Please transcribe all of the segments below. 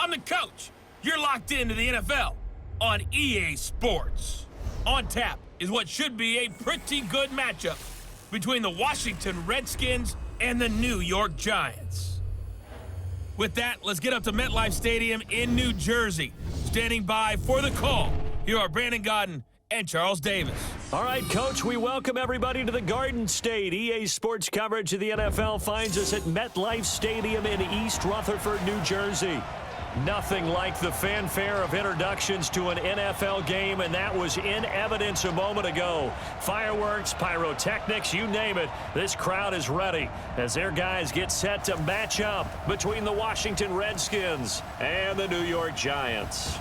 I'm the coach. You're locked into the NFL on EA Sports. On tap is what should be a pretty good matchup between the Washington Redskins and the New York Giants. With that, let's get up to MetLife Stadium in New Jersey. Standing by for the call, here are Brandon Gaudin and Charles Davis. All right, Coach, we welcome everybody to the Garden State. EA Sports coverage of the NFL finds us at MetLife Stadium in East Rutherford, New Jersey. Nothing like the fanfare of introductions to an NFL game, and that was in evidence a moment ago. Fireworks, pyrotechnics, you name it. This crowd is ready as their guys get set to match up between the Washington Redskins and the New York Giants.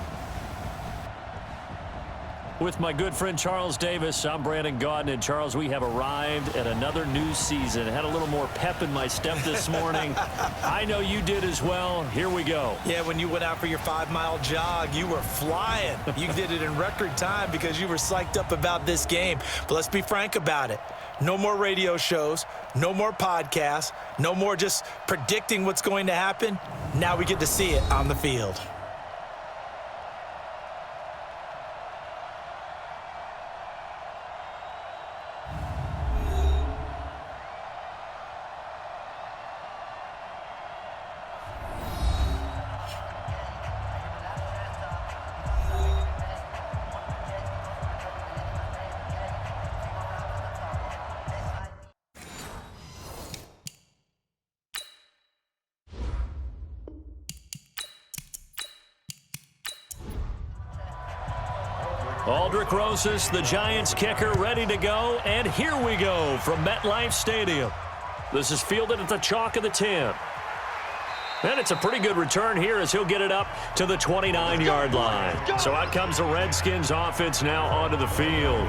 With my good friend Charles Davis, I'm Brandon Gaudin. And Charles, we have arrived at another new season. Had a little more pep in my step this morning. I know you did as well. Here we go. Yeah, when you went out for your 5-mile jog, you were flying. You did it in record time because you were psyched up about this game. But let's be frank about it. No more radio shows, no more podcasts, no more just predicting what's going to happen. Now we get to see it on the field. Aldrick Rosas, the Giants kicker, ready to go. And here we go from MetLife Stadium. This is fielded at the chalk of the 10. And it's a pretty good return here as he'll get it up to the 29-yard line. So out comes the Redskins offense now onto the field.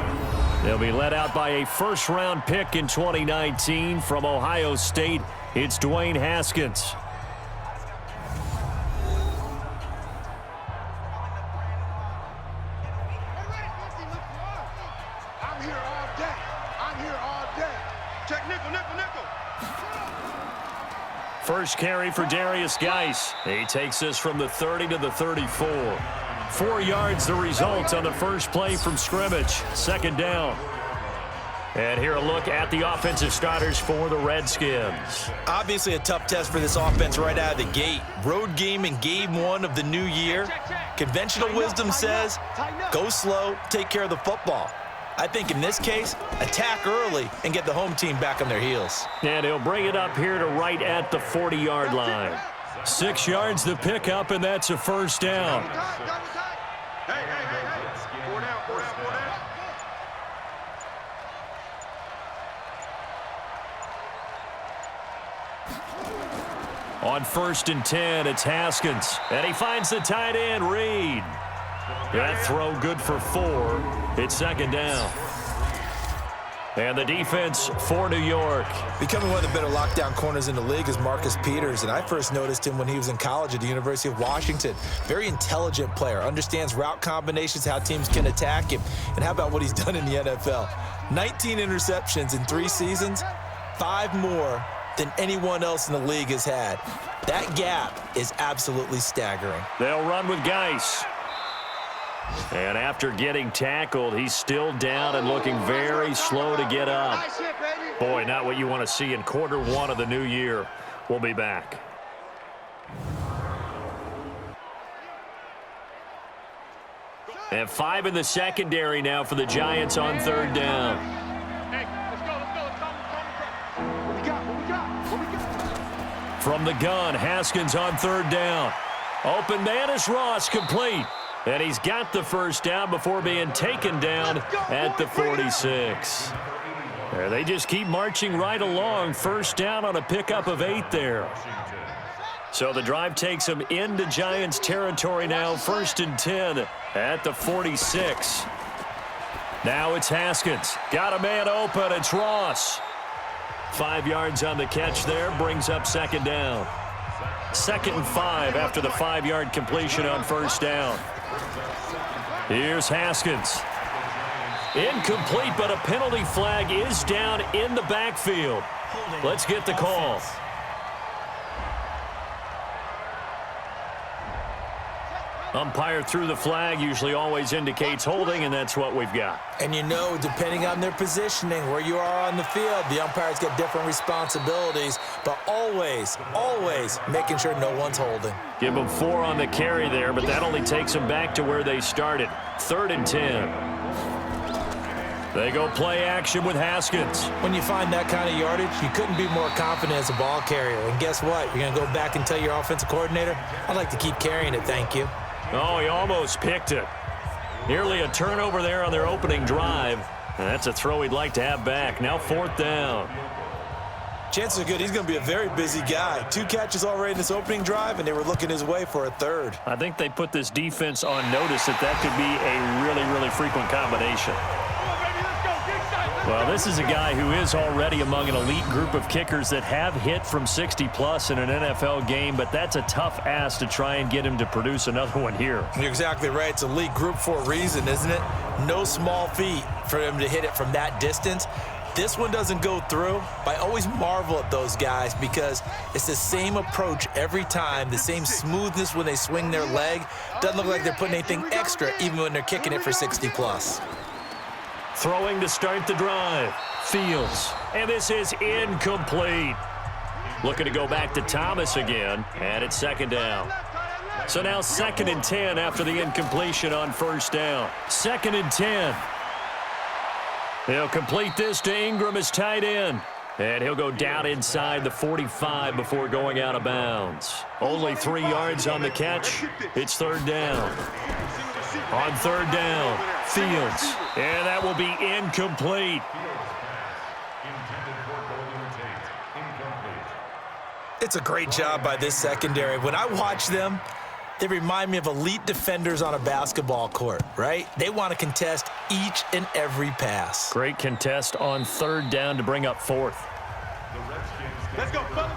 They'll be led out by a first-round pick in 2019 from Ohio State. It's Dwayne Haskins. First carry for Darius Geis. He takes this from the 30 to the 34. 4 yards the result on the first play from scrimmage. Second down. And here a look at the offensive starters for the Redskins. Obviously a tough test for this offense right out of the gate. Road game in game 1 of the new year. Conventional wisdom says, go slow, take care of the football. I think in this case, attack early and get the home team back on their heels. And he'll bring it up here to right at the 40-yard line. 6 yards the pickup, and that's a first down. Hey. 4 down. On 1st and 10, it's Haskins. And he finds the tight end, Reed. That throw good for 4. It's second down. And the defense for New York. Becoming one of the better lockdown corners in the league is Marcus Peters, and I first noticed him when he was in college at the University of Washington. Very intelligent player, understands route combinations, how teams can attack him, and how about what he's done in the NFL? 19 interceptions in 3 seasons, 5 more than anyone else in the league has had. That gap is absolutely staggering. They'll run with Geis. And after getting tackled, he's still down and looking very slow to get up. Boy, not what you want to see in quarter 1 of the new year. We'll be back. And 5 in the secondary now for the Giants on 3rd down. Hey, let's go. What we got? From the gun, Haskins on 3rd down. Open man is Ross, complete. And he's got the first down before being taken down at the 46. There, they just keep marching right along. First down on a pickup of 8 there. So the drive takes them into Giants territory now. 1st and 10 at the 46. Now it's Haskins. Got a man open. It's Ross. 5 yards on the catch there. Brings up second down. 2nd and 5 after the 5-yard completion on first down. Here's Haskins. Incomplete, but a penalty flag is down in the backfield. Let's get the call. Umpire threw the flag, usually always indicates holding, and that's what we've got. And you know, depending on their positioning, where you are on the field, the umpires get different responsibilities, but always, always making sure no one's holding. Give them 4 on the carry there, but that only takes them back to where they started. 3rd and 10. They go play action with Haskins. When you find that kind of yardage, you couldn't be more confident as a ball carrier. And guess what? You're going to go back and tell your offensive coordinator, I'd like to keep carrying it, thank you. Oh, he almost picked it. Nearly a turnover there on their opening drive. And that's a throw he'd like to have back. Now 4th down. Chances are good he's going to be a very busy guy. 2 catches already in this opening drive, and they were looking his way for a 3rd. I think they put this defense on notice that could be a really, really frequent combination. Well, this is a guy who is already among an elite group of kickers that have hit from 60-plus in an NFL game, but that's a tough ask to try and get him to produce another one here. You're exactly right. It's elite group for a reason, isn't it? No small feat for him to hit it from that distance. This one doesn't go through. I always marvel at those guys because it's the same approach every time, the same smoothness when they swing their leg. Doesn't look like they're putting anything extra even when they're kicking it for 60-plus. Throwing to start the drive. Fields. And this is incomplete. Looking to go back to Thomas again. And it's 2nd down. So now 2nd and 10 after the incompletion on 1st down. 2nd and 10. He'll complete this to Ingram as tight end. And he'll go down inside the 45 before going out of bounds. Only 3 yards on the catch. It's 3rd down. On 3rd down, Fields. And that will be incomplete. It's a great job by this secondary. When I watch them, they remind me of elite defenders on a basketball court, right? They want to contest each and every pass. Great contest on 3rd down to bring up 4th. Let's go, fellas.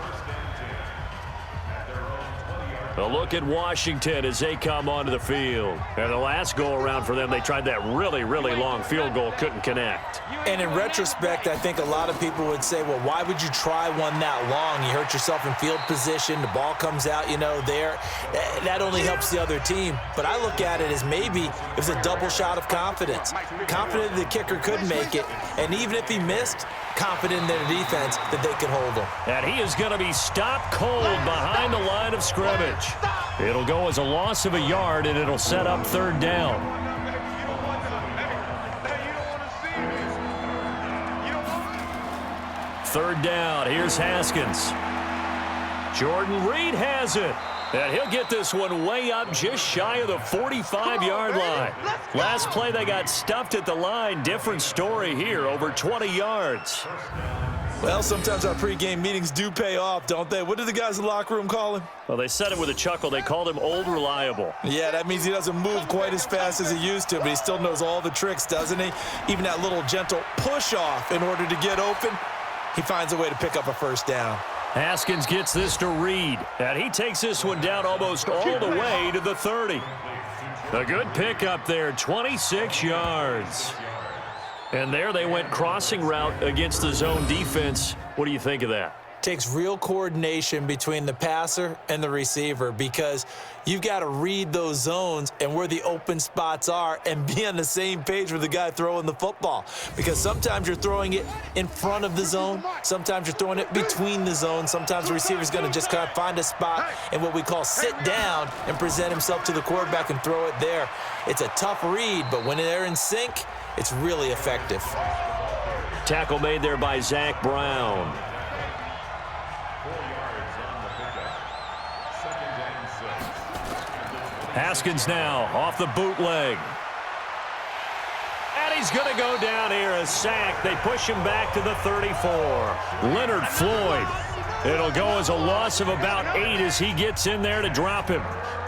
A look at Washington as they come onto the field. And the last go-around for them, they tried that really, really long field goal, couldn't connect. And in retrospect, I think a lot of people would say, well, why would you try one that long? You hurt yourself in field position. The ball comes out, there. That only helps the other team. But I look at it as maybe it was a double shot of confidence. Confident the kicker could make it. And even if he missed, confident in their defense that they could hold him. And he is going to be stopped cold behind the line of scrimmage. It'll go as a loss of a yard, and it'll set up 3rd down. 3rd down. Here's Haskins. Jordan Reed has it. And he'll get this one way up just shy of the 45-yard line. Last play, they got stuffed at the line. Different story here, over 20 yards. Well, sometimes our pregame meetings do pay off, don't they? What did the guys in the locker room call him? Well, they said it with a chuckle. They called him Old Reliable. Yeah, that means he doesn't move quite as fast as he used to, but he still knows all the tricks, doesn't he? Even that little gentle push-off in order to get open, he finds a way to pick up a 1st down. Haskins gets this to Reed, and he takes this one down almost all the way to the 30. A good pickup there, 26 yards. And there they went crossing route against the zone defense. What do you think of that? Takes real coordination between the passer and the receiver because you've got to read those zones and where the open spots are and be on the same page with the guy throwing the football. Because sometimes you're throwing it in front of the zone. Sometimes you're throwing it between the zones. Sometimes the receiver's going to just kind of find a spot and what we call sit down and present himself to the quarterback and throw it there. It's a tough read, but when they're in sync, it's really effective. Tackle made there by Zach Brown. Haskins now off the bootleg. And he's going to go down here, a sack. They push him back to the 34. Leonard Floyd. It'll go as a loss of about 8 as he gets in there to drop him.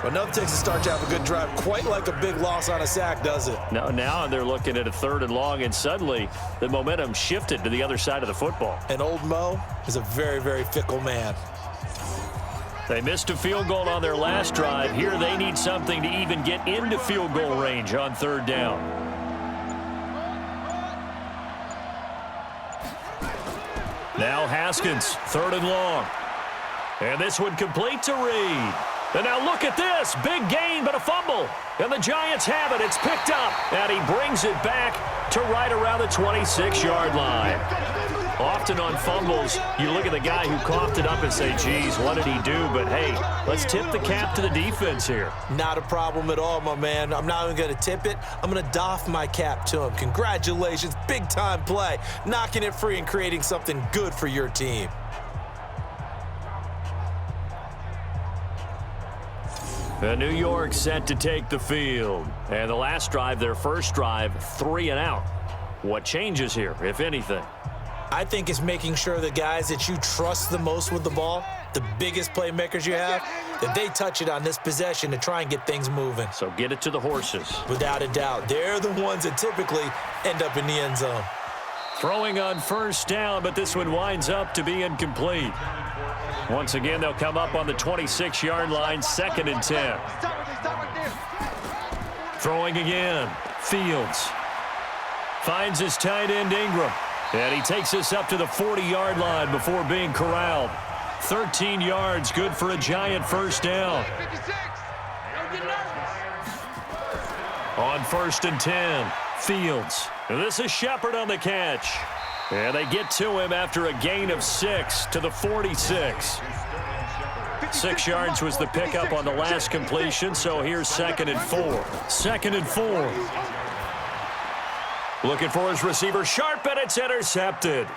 Well, nothing takes a start to have a good drive quite like a big loss on a sack, does it? Now they're looking at a 3rd and long, and suddenly the momentum shifted to the other side of the football. And old Mo is a very, very fickle man. They missed a field goal on their last drive. Here they need something to even get into field goal range on 3rd down. Now Haskins, 3rd and long. And this one complete to Reed. And now look at this. Big gain, but a fumble. And the Giants have it. It's picked up. And he brings it back to right around the 26-yard line. Often on fumbles, you look at the guy who coughed it up and say, geez, what did he do? But, hey, let's tip the cap to the defense here. Not a problem at all, my man. I'm not even going to tip it. I'm going to doff my cap to him. Congratulations. Big-time play. Knocking it free and creating something good for your team. And New York set to take the field. And the last drive, their first drive, 3 and out. What changes here, if anything? I think it's making sure the guys that you trust the most with the ball, the biggest playmakers you have, that they touch it on this possession to try and get things moving. So get it to the horses. Without a doubt. They're the ones that typically end up in the end zone. Throwing on first down, but this one winds up to be incomplete. Once again, they'll come up on the 26-yard line, 2nd and 10. Throwing again. Fields. Finds his tight end, Ingram. And he takes us up to the 40-yard line before being corralled. 13 yards, good for a Giant first down. On 1st and 10, Fields. This is Shepard on the catch. And they get to him after a gain of 6 to the 46. 6 yards was the pickup on the last completion, so here's 2nd and 4. 2nd and 4. Looking for his receiver, Sharp, and it's intercepted.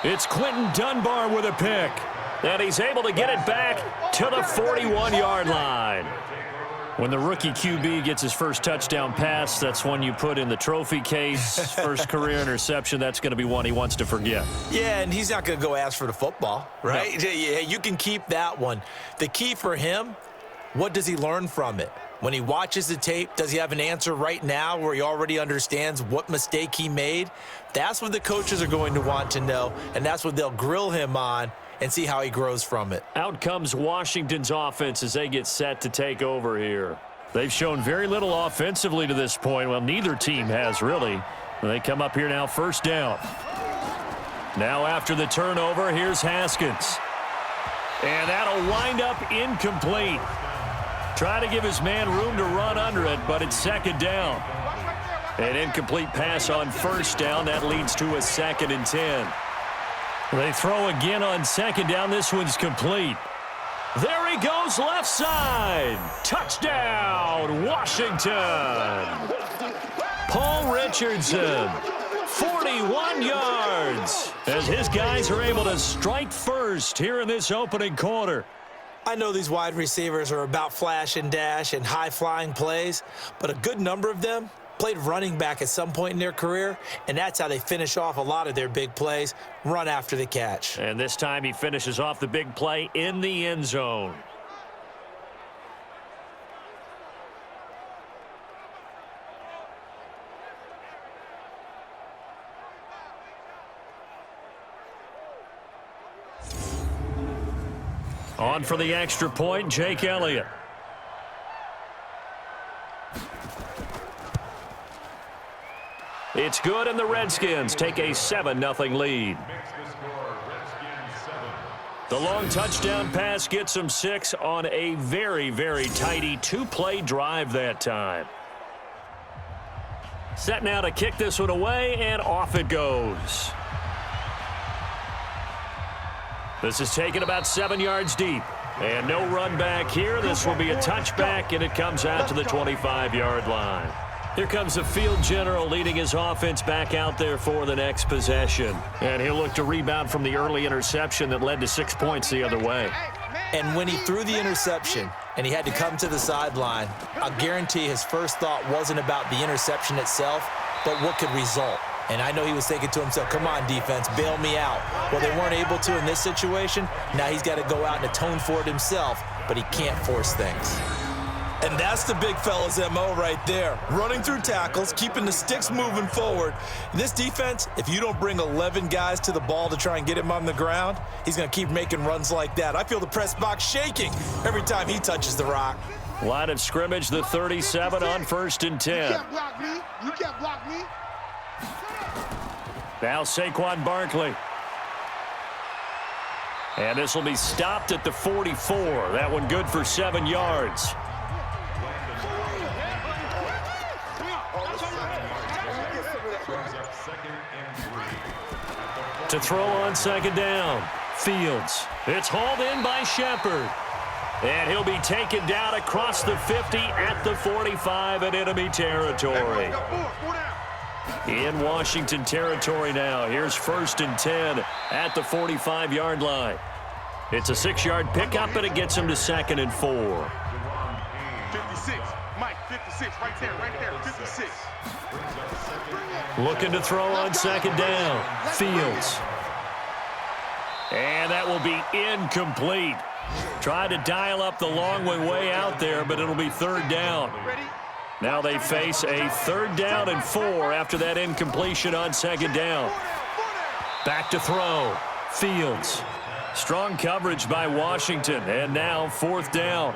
It's Quentin Dunbar with a pick. And he's able to get it back to the 41-yard line. When the rookie QB gets his first touchdown pass, that's one you put in the trophy case. First career interception, that's going to be one he wants to forget. Yeah, and he's not going to go ask for the football, right? No. Yeah, you can keep that one. The key for him, what does he learn from it? When he watches the tape, does he have an answer right now where he already understands what mistake he made? That's what the coaches are going to want to know, and that's what they'll grill him on and see how he grows from it. Out comes Washington's offense as they get set to take over here. They've shown very little offensively to this point. Well, neither team has really. They come up here now, first down. Now after the turnover, here's Haskins. And that'll wind up incomplete. Trying to give his man room to run under it, but it's 2nd down. An incomplete pass on first down. That leads to a 2nd and 10. They throw again on 2nd down. This one's complete. There he goes, left side. Touchdown, Washington. Paul Richardson, 41 yards, as his guys are able to strike first here in this opening quarter. I know these wide receivers are about flash and dash and high-flying plays, but a good number of them played running back at some point in their career, and that's how they finish off a lot of their big plays, run after the catch. And this time he finishes off the big play in the end zone. On for the extra point, Jake Elliott. It's good, and the Redskins take a 7-0 lead. The long touchdown pass gets them 6 on a very, very tidy 2-play drive that time. Set now to kick this one away, and off it goes. This is taken about 7 yards deep. And no run back here. This will be a touchback, and it comes out to the 25-yard line. Here comes the field general leading his offense back out there for the next possession. And he'll look to rebound from the early interception that led to 6 points the other way. And when he threw the interception and he had to come to the sideline, I'll guarantee his first thought wasn't about the interception itself, but what could result. And I know he was thinking to himself, come on, defense, bail me out. Well, they weren't able to in this situation. Now he's got to go out and atone for it himself, but he can't force things. And that's the big fella's MO right there. Running through tackles, keeping the sticks moving forward. This defense, if you don't bring 11 guys to the ball to try and get him on the ground, he's going to keep making runs like that. I feel the press box shaking every time he touches the rock. Line of scrimmage, the 37 on 1st and 10. You can't block me. You can't block me. Now Saquon Barkley. And this will be stopped at the 44. That one good for 7 yards. To throw on second down. Fields. It's hauled in by Shepard. And he'll be taken down across the 50 at the 45 in enemy territory. In Washington territory now. Here's 1st and 10 at the 45-yard line. It's a 6-yard pickup, and it gets him to 2nd and 4. 56. Mike, 56. Right there, 56. Looking to throw on second down. Fields. And that will be incomplete. Tried to dial up the long way out there, but it'll be 3rd down. Now they face a 3rd down and 4 after that incompletion on second down. Back to throw. Fields. Strong coverage by Washington, and now 4th down.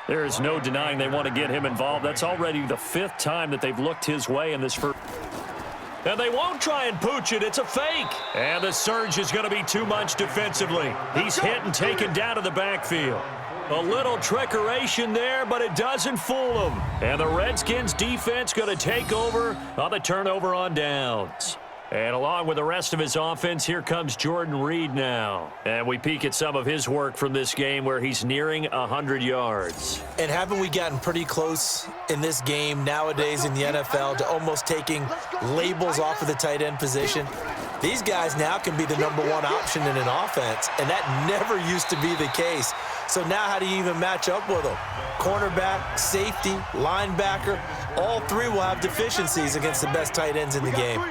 There is no denying they want to get him involved. That's already the 5th time that they've looked his way in this first. And they won't try and pooch it. It's a fake. And the surge is going to be too much defensively. He's hit and taken down to the backfield. A little trickeration there, but it doesn't fool them. And the Redskins defense going to take over on the turnover on downs. And along with the rest of his offense, here comes Jordan Reed now. And we peek at some of his work from this game where he's nearing 100 yards. And haven't we gotten pretty close in this game nowadays in the NFL to almost taking labels off of the tight end position? These guys now can be the #1 option in an offense, and that never used to be the case. So now how do you even match up with them? Cornerback, safety, linebacker, all three will have deficiencies against the best tight ends in the game.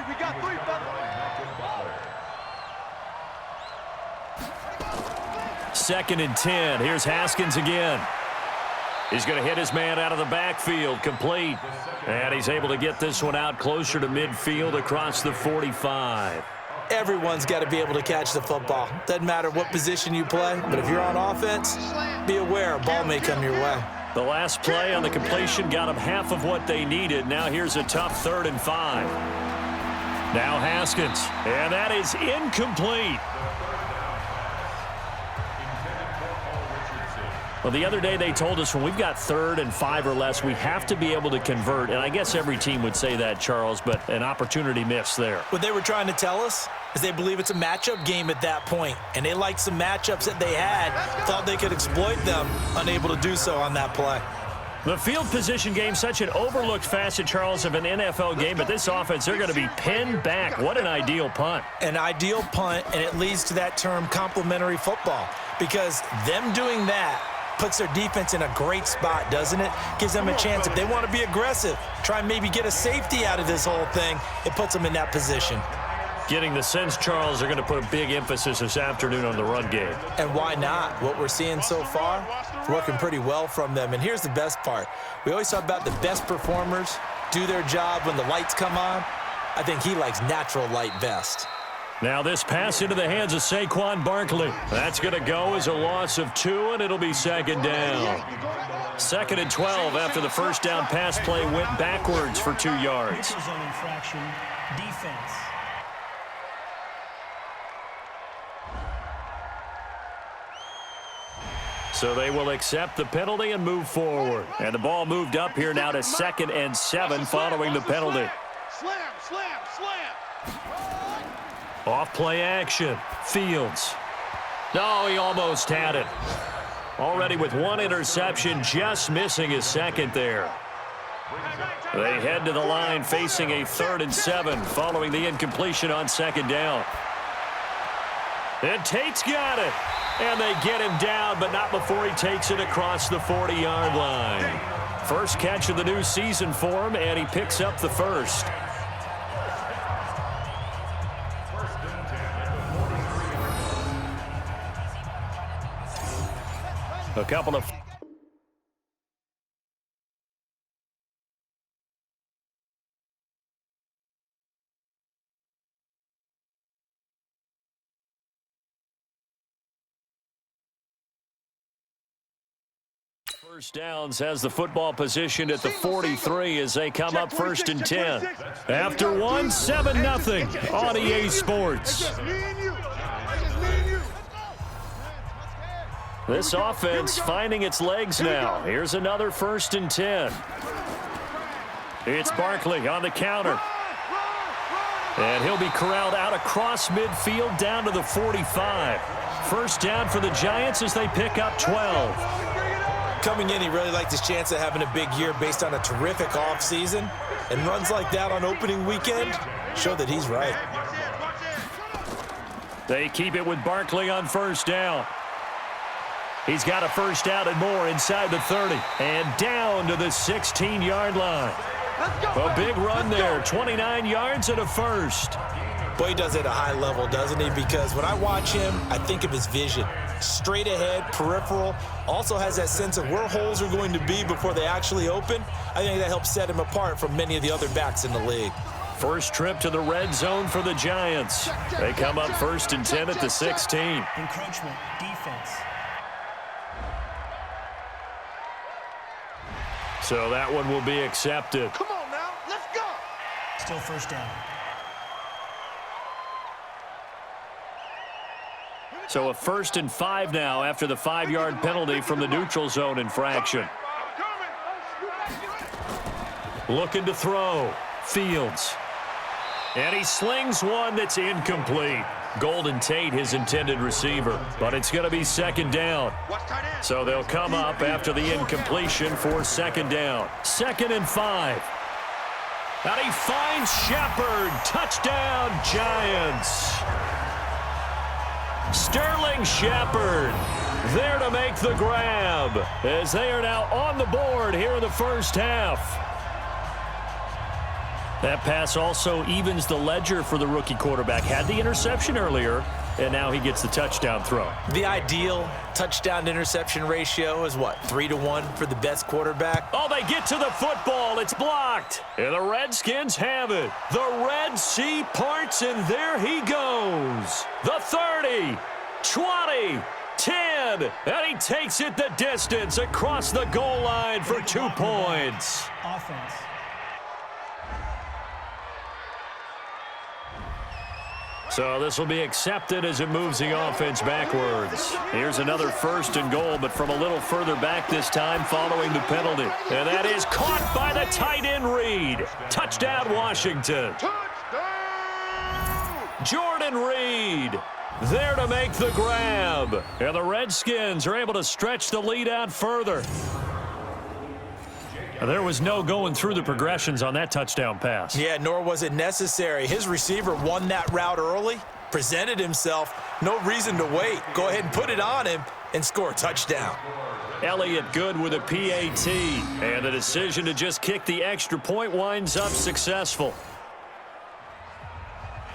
Second and 10. Here's Haskins again. He's going to hit his man out of the backfield, complete. And he's able to get this one out closer to midfield across the 45. Everyone's got to be able to catch the football. Doesn't matter what position you play, but if you're on offense, be aware a ball may come your way. The last play on the completion got them half of what they needed. Now here's a tough 3rd and 5. Now Haskins, and that is incomplete. Well, the other day they told us when we've got 3rd and 5 or less, we have to be able to convert. And I guess every team would say that, Charles, but an opportunity missed there. What they were trying to tell us is they believe it's a matchup game at that point. And they liked some matchups that they had, thought they could exploit them, unable to do so on that play. The field position game, such an overlooked facet, Charles, of an NFL game. But this offense, they're going to be pinned back. What an ideal punt. An ideal punt, and it leads to that term complementary football. Because them doing that puts their defense in a great spot, doesn't it? Gives them a chance. If they want to be aggressive, try and maybe get a safety out of this whole thing, it puts them in that position. Getting the sense, Charles, they're going to put a big emphasis this afternoon on the run game. And why not? What we're seeing so far, working pretty well from them. And here's the best part. We always talk about the best performers do their job when the lights come on. I think he likes natural light best. Now this pass into the hands of Saquon Barkley. That's going to go as a loss of 2, and it'll be 2nd down. 2nd and 12 after the first down pass play went backwards for 2 yards. Zone infraction, defense. So they will accept the penalty and move forward. And the ball moved up here now to 2nd and 7 following the penalty. Slam, slam, slam. Off play action. Fields. No, he almost had it. Already with 1 interception, just missing his 2nd there. They head to the line facing a 3rd and 7 following the incompletion on 2nd down. And Tate's got it. And they get him down, but not before he takes it across the 40-yard line. First catch of the new season for him, and he picks up the first. A couple of... First downs has the football position at the 43 as they come up 1st and 10. After one, 7-0 on EA Sports. This offense finding its legs now. Here's another 1st and 10. It's Barkley on the counter. And he'll be corralled out across midfield down to the 45. First down for the Giants as they pick up 12. Coming in, he really liked his chance of having a big year based on a terrific offseason. And runs like that on opening weekend show that he's right. They keep it with Barkley on first down. He's got a first down and more inside the 30. And down to the 16-yard line. A big run there, 29 yards and a first. Boy, he does it at a high level, doesn't he? Because when I watch him, I think of his vision. Straight ahead, peripheral. Also has that sense of where holes are going to be before they actually open. I think that helps set him apart from many of the other backs in the league. First trip to the red zone for the Giants. They come up 1st and 10 at the 16. Encroachment, defense. So that one will be accepted. Come on now, let's go. Still first down. So a 1st and 5 now after the 5-yard penalty from the neutral zone infraction. Looking to throw. Fields. And he slings one that's incomplete. Golden Tate, his intended receiver. But it's going to be 2nd down. So they'll come up after the incompletion for 2nd down. 2nd and 5. And he finds Shepard. Touchdown, Giants. Sterling Shepard there to make the grab as they are now on the board here in the first half. That pass also evens the ledger for the rookie quarterback. Had the interception earlier, and now he gets the touchdown throw. The ideal touchdown-interception ratio is what, 3-to-1 for the best quarterback? Oh, they get to the football. It's blocked. And the Redskins have it. The Red Sea parts, and there he goes. The 30, 20, 10, and he takes it the distance across the goal line for 2 points. Offense. So this will be accepted as it moves the offense backwards. Here's another 1st and goal, but from a little further back this time following the penalty. And that is caught by the tight end Reed. Touchdown, Washington. Jordan Reed there to make the grab. And the Redskins are able to stretch the lead out further. There was no going through the progressions on that touchdown pass. Yeah, nor was it necessary. His receiver won that route early, presented himself. No reason to wait. Go ahead and put it on him and score a touchdown. Elliott good with a PAT. And the decision to just kick the extra point winds up successful.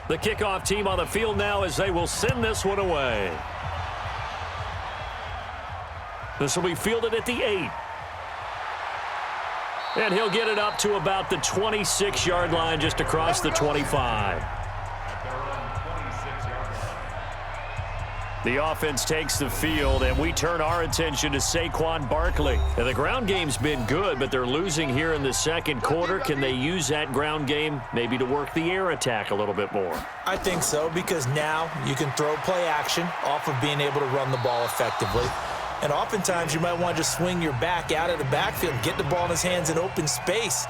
The kickoff team on the field now as they will send this one away. This will be fielded at the 8. And he'll get it up to about the 26-yard line just across the 25. The offense takes the field, and we turn our attention to Saquon Barkley. And the ground game's been good, but they're losing here in the second quarter. Can they use that ground game maybe to work the air attack a little bit more? I think so, because now you can throw play action off of being able to run the ball effectively. And oftentimes you might want to just swing your back out of the backfield and get the ball in his hands in open space.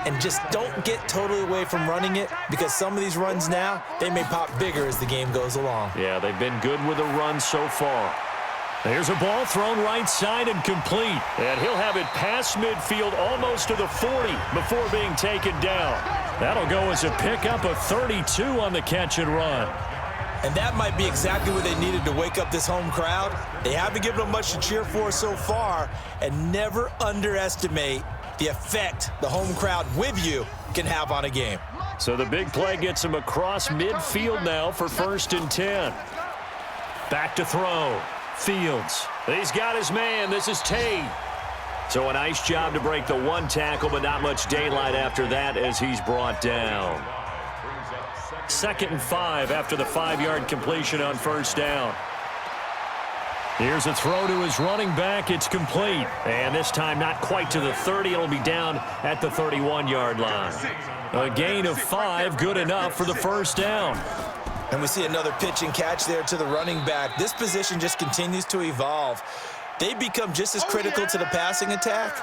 And just don't get totally away from running it, because some of these runs now, they may pop bigger as the game goes along. Yeah, they've been good with the run so far. There's a ball thrown right side and complete. And he'll have it past midfield almost to the 40 before being taken down. That'll go as a pickup of 32 on the catch and run. And that might be exactly what they needed to wake up this home crowd. They haven't given them much to cheer for so far, and never underestimate the effect the home crowd with you can have on a game. So the big play gets him across midfield now for 1st and 10. Back to throw. Fields. He's got his man. This is Tate. So a nice job to break the one tackle, but not much daylight after that as he's brought down. 2nd and 5 after the 5-yard completion on first down. Here's a throw to his running back. It's complete. And this time not quite to the 30. It'll be down at the 31-yard line. A gain of 5, good enough for the first down. And we see another pitch and catch there to the running back. This position just continues to evolve. They become just as critical to the passing attack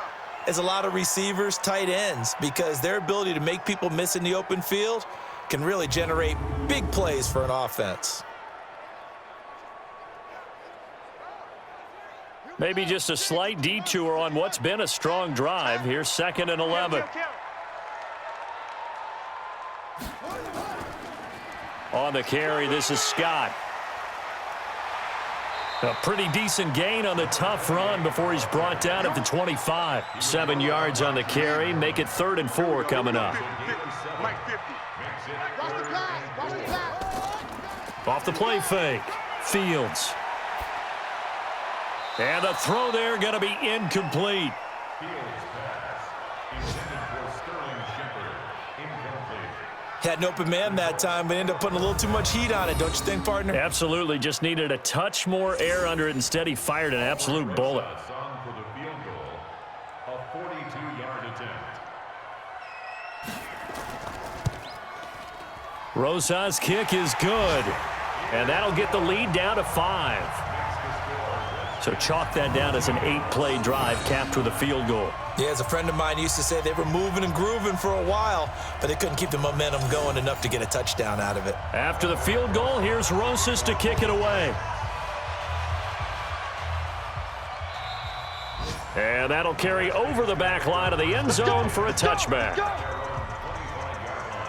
as a lot of receivers, tight ends, because their ability to make people miss in the open field can really generate big plays for an offense. Maybe just a slight detour on what's been a strong drive. Here's 2nd and 11. On the carry, this is Scott. A pretty decent gain on the tough run before he's brought down at the 25. 7 yards on the carry. Make it 3rd and 4 coming up. Off the play fake. Fields. And the throw there going to be incomplete. Had an open man that time, but ended up putting a little too much heat on it, don't you think, partner? Absolutely. Just needed a touch more air under it. Instead, he fired an absolute bullet. Rosa's kick is good. And that'll get the lead down to 5. So chalk that down as an 8-play drive capped with a field goal. Yeah, as a friend of mine used to say, they were moving and grooving for a while, but they couldn't keep the momentum going enough to get a touchdown out of it. After the field goal, here's Rosas to kick it away. And that'll carry over the back line of the end zone for a touchback.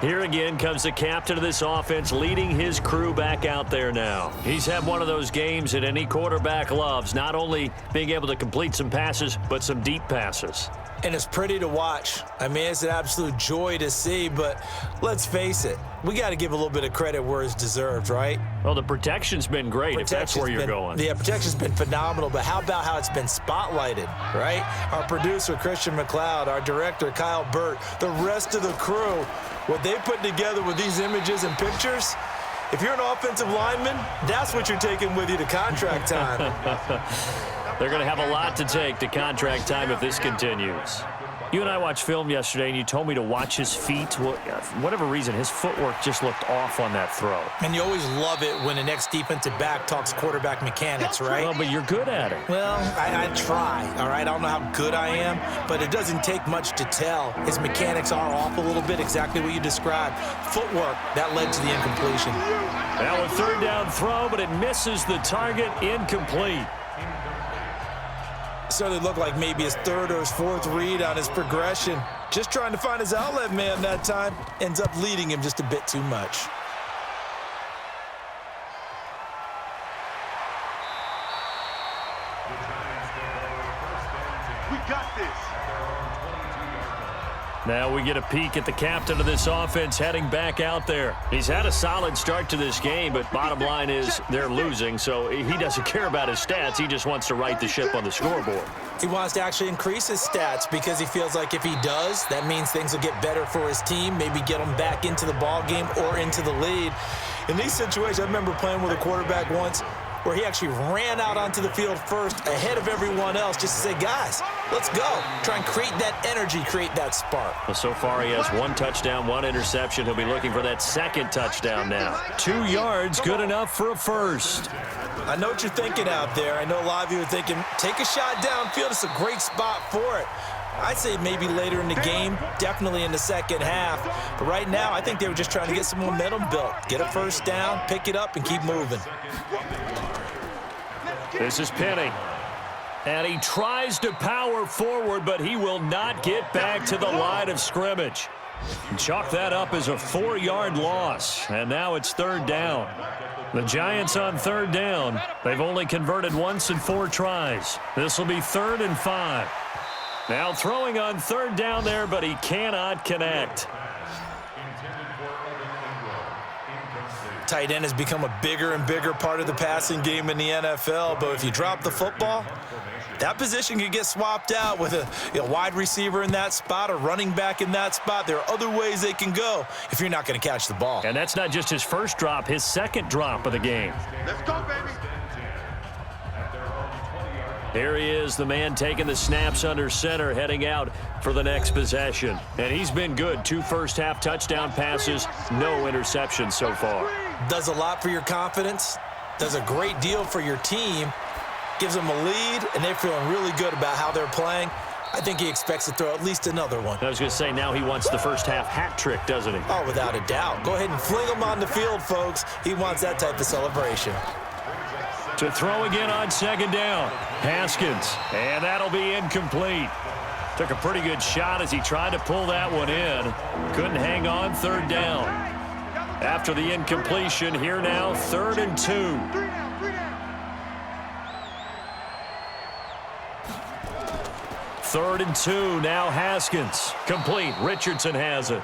Here again comes the captain of this offense, leading his crew back out there now. He's had one of those games that any quarterback loves, not only being able to complete some passes, but some deep passes. And it's pretty to watch. I mean, it's an absolute joy to see, but let's face it, we got to give a little bit of credit where it's deserved, right? Well, the protection's been great, if that's where you're going. Yeah, protection's been phenomenal, but how about how it's been spotlighted, right? Our producer, Christian McLeod, our director, Kyle Burt, the rest of the crew, what they put together with these images and pictures, if you're an offensive lineman, that's what you're taking with you to contract time. They're going to have a lot to take to contract time if this continues. You and I watched film yesterday, and you told me to watch his feet. Well, for whatever reason, his footwork just looked off on that throw. And you always love it when the next defensive back talks quarterback mechanics, right? Well, but you're good at it. Well, I try, all right? I don't know how good I am, but it doesn't take much to tell. His mechanics are off a little bit, exactly what you described. Footwork, that led to the incompletion. Now a 3rd down throw, but it misses the target, incomplete. Certainly looked like maybe his 3rd or his 4th read on his progression. Just trying to find his outlet man that time. Ends up leading him just a bit too much. We got this. Now we get a peek at the captain of this offense heading back out there. He's had a solid start to this game, but bottom line is they're losing, so he doesn't care about his stats. He just wants to right the ship on the scoreboard. He wants to actually increase his stats because he feels like if he does, that means things will get better for his team, maybe get them back into the ball game or into the lead. In these situations, I remember playing with a quarterback once where he actually ran out onto the field first ahead of everyone else just to say, guys, let's go. Try and create that energy, create that spark. Well, so far he has 1 touchdown, 1 interception. He'll be looking for that 2nd touchdown now. 2 yards, good enough for a first. I know what you're thinking out there. I know a lot of you are thinking, take a shot downfield. It's a great spot for it. I'd say maybe later in the game, definitely in the second half. But right now, I think they were just trying to get some momentum built. Get a first down, pick it up, and keep moving. This is Penny. And he tries to power forward, but he will not get back to the line of scrimmage. Chalk that up as a 4-yard loss. And now it's 3rd down. The Giants on 3rd down. They've only converted once in 4 tries. This will be 3rd and 5. Now throwing on 3rd down there, but he cannot connect. Tight end has become a bigger and bigger part of the passing game in the NFL, but if you drop the football, that position can get swapped out with a wide receiver in that spot, a running back in that spot. There are other ways they can go if you're not going to catch the ball. And that's not just his first drop, his 2nd drop of the game. Let's go, baby. Here he is, the man taking the snaps under center, heading out for the next possession. And he's been good. 2 first-half touchdown passes, no interceptions so far. Does a lot for your confidence, does a great deal for your team, gives them a lead, and they're feeling really good about how they're playing. I think he expects to throw at least another one. I was going to say, now he wants the first half hat trick, doesn't he? Oh, without a doubt. Go ahead and fling him on the field, folks. He wants that type of celebration. To throw again on second down. Haskins, and that'll be incomplete. Took a pretty good shot as he tried to pull that one in. Couldn't hang on third down. After the incompletion, here now, 3rd and 2. Third and 2, now Haskins. Complete, Richardson has it.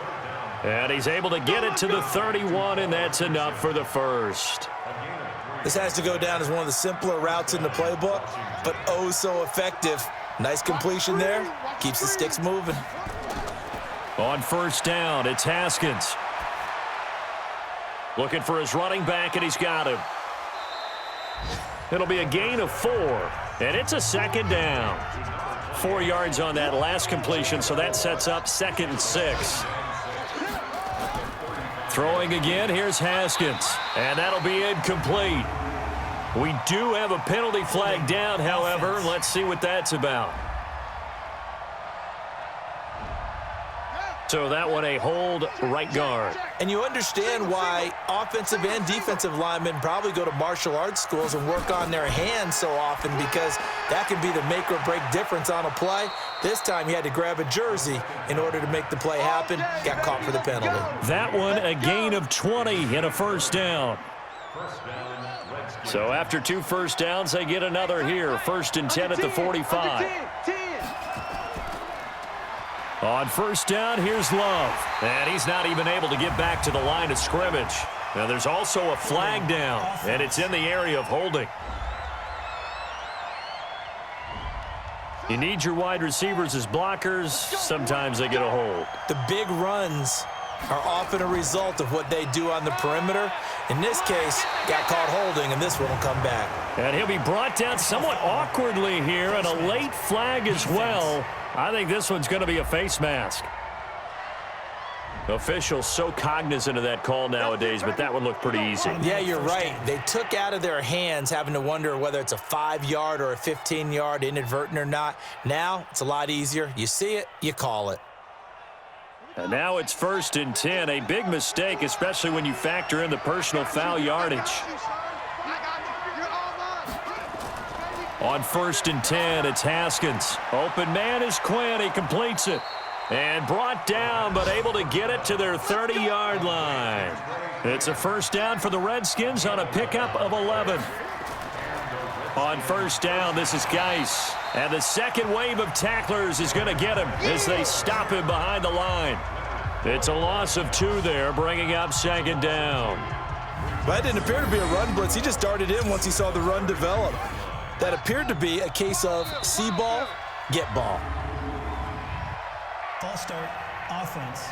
And he's able to get it to the 31, and that's enough for the first. This has to go down as one of the simpler routes in the playbook, but oh so effective. Nice completion there. Keeps the sticks moving. On first down, it's Haskins. Looking for his running back, and he's got him. It'll be a gain of 4, and it's a second down. 4 yards on that last completion, so that sets up 2nd and 6. Throwing again, here's Haskins, and that'll be incomplete. We do have a penalty flag down, however. Let's see what that's about. So that one a hold, right guard. And you understand why offensive and defensive linemen probably go to martial arts schools and work on their hands so often, because that can be the make or break difference on a play. This time he had to grab a jersey in order to make the play happen. Got caught for the penalty. That one a gain of 20 and a first down. So after 2 first downs, they get another here. 1st and 10 at the 45. On first down, here's Love. And he's not even able to get back to the line of scrimmage. Now there's also a flag down, and it's in the area of holding. You need your wide receivers as blockers. Sometimes they get a hold. The big runs are often a result of what they do on the perimeter. In this case, got caught holding, and this one will come back. And he'll be brought down somewhat awkwardly here, and a late flag as well. I think this one's going to be a face mask. Officials so cognizant of that call nowadays, but that one looked pretty easy. Yeah, you're right. They took out of their hands having to wonder whether it's a 5-yard or a 15-yard, inadvertent or not. Now, it's a lot easier. You see it, you call it. And now it's 1st and 10. A big mistake, especially when you factor in the personal foul yardage. On 1st and 10, it's Haskins. Open man is Quinn. He completes it. And brought down, but able to get it to their 30-yard line. It's a first down for the Redskins on a pickup of 11. On first down, this is Geis. And the second wave of tacklers is going to get him as they stop him behind the line. It's a loss of 2 there, bringing up 2nd down. But it didn't appear to be a run blitz. He just darted in once he saw the run develop. That appeared to be a case of see ball, get ball. False start, offense.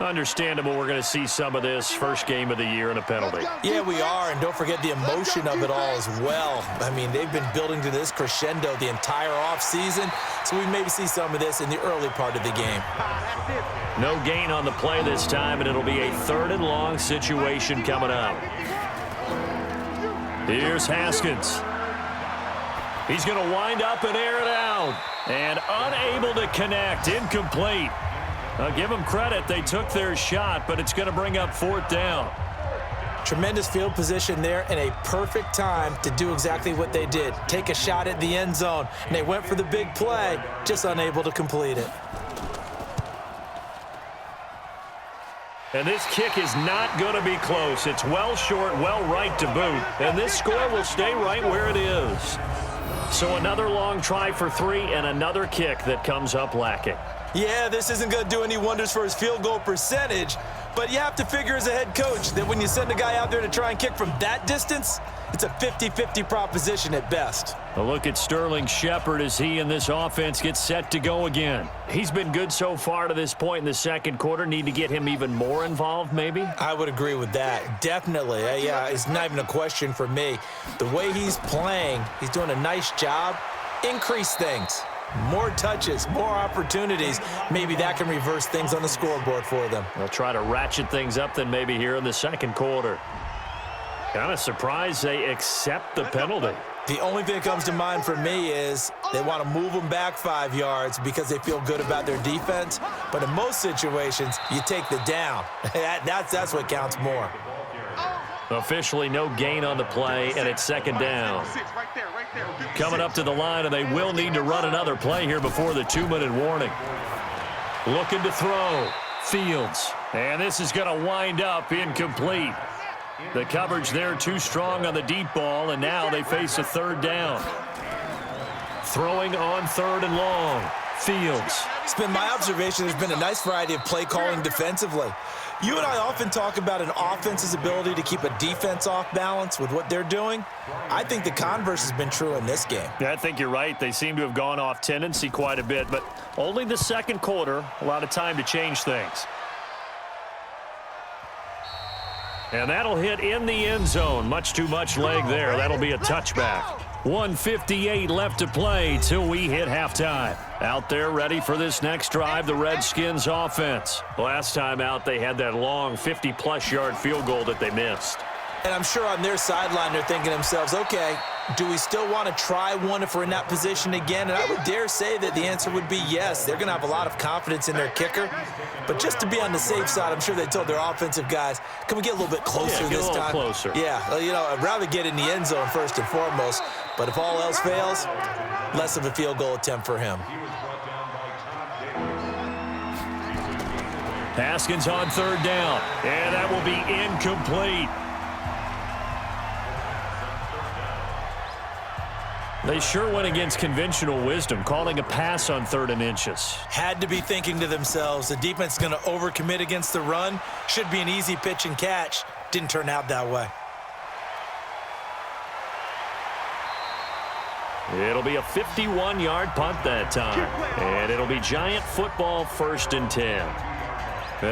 Understandable, we're going to see some of this first game of the year and a penalty. Yeah, we are, and don't forget the emotion of it all as well. I mean, they've been building to this crescendo the entire offseason, so we maybe see some of this in the early part of the game. No gain on the play this time, and it'll be a 3rd and long situation coming up. Here's Haskins. He's going to wind up and air it out, and unable to connect, incomplete. I'll give them credit. They took their shot, but it's going to bring up 4th down. Tremendous field position there and a perfect time to do exactly what they did. Take a shot at the end zone, and they went for the big play, just unable to complete it. And this kick is not going to be close. It's well short, well right to boot. And this score will stay right where it is. So another long try for 3 and another kick that comes up lacking. Yeah, this isn't going to do any wonders for his field goal percentage, but you have to figure as a head coach that when you send a guy out there to try and kick from that distance, it's a 50-50 proposition at best. A look at Sterling Shepard as he and this offense gets set to go again. He's been good so far to this point in the second quarter. Need to get him even more involved, maybe? I would agree with that. Definitely. Yeah, it's not even a question for me. The way he's playing, he's doing a nice job. Increase things. more touches, more opportunities. Maybe that can reverse things on the scoreboard for them. They'll try to ratchet things up then maybe here in the second quarter. Kind of surprised they accept the penalty. The only thing that comes to mind for me is they want to move them back 5 yards because they feel good about their defense. But in most situations, you take the down. That's what counts more. Officially no gain on the play, and it's second down. Coming up to the line, and they will need to run another play here before the 2-minute warning. Looking to throw. Fields. And this is going to wind up incomplete. The coverage there too strong on the deep ball, and now they face a third down. Throwing on third and long. Fields. It's been my observation there's been a nice variety of play calling defensively. You and I often talk about an offense's ability to keep a defense off balance with what they're doing. I think the converse has been true in this game. Yeah, I think you're right. They seem to have gone off tendency quite a bit, but only the second quarter, a lot of time to change things. And that'll hit in the end zone. Much too much leg there. That'll be a touchback. 1:58 left to play till we hit halftime. Out there ready for this next drive, the Redskins offense. Last time out, they had that long 50-plus yard field goal that they missed. And I'm sure on their sideline they're thinking to themselves, okay, do we still want to try one if we're in that position again? And I would dare say that the answer would be yes. They're going to have a lot of confidence in their kicker. But just to be on the safe side, I'm sure they told their offensive guys, can we get a little bit closer this time? Closer. Yeah, I'd rather get in the end zone first and foremost. But if all else fails, less of a field goal attempt for him. Haskins on third down, and that will be incomplete. They sure went against conventional wisdom, calling a pass on 3rd and inches. Had to be thinking to themselves, the defense is going to overcommit against the run. Should be an easy pitch and catch. Didn't turn out that way. It'll be a 51-yard punt that time. And it'll be Giant football 1st and 10.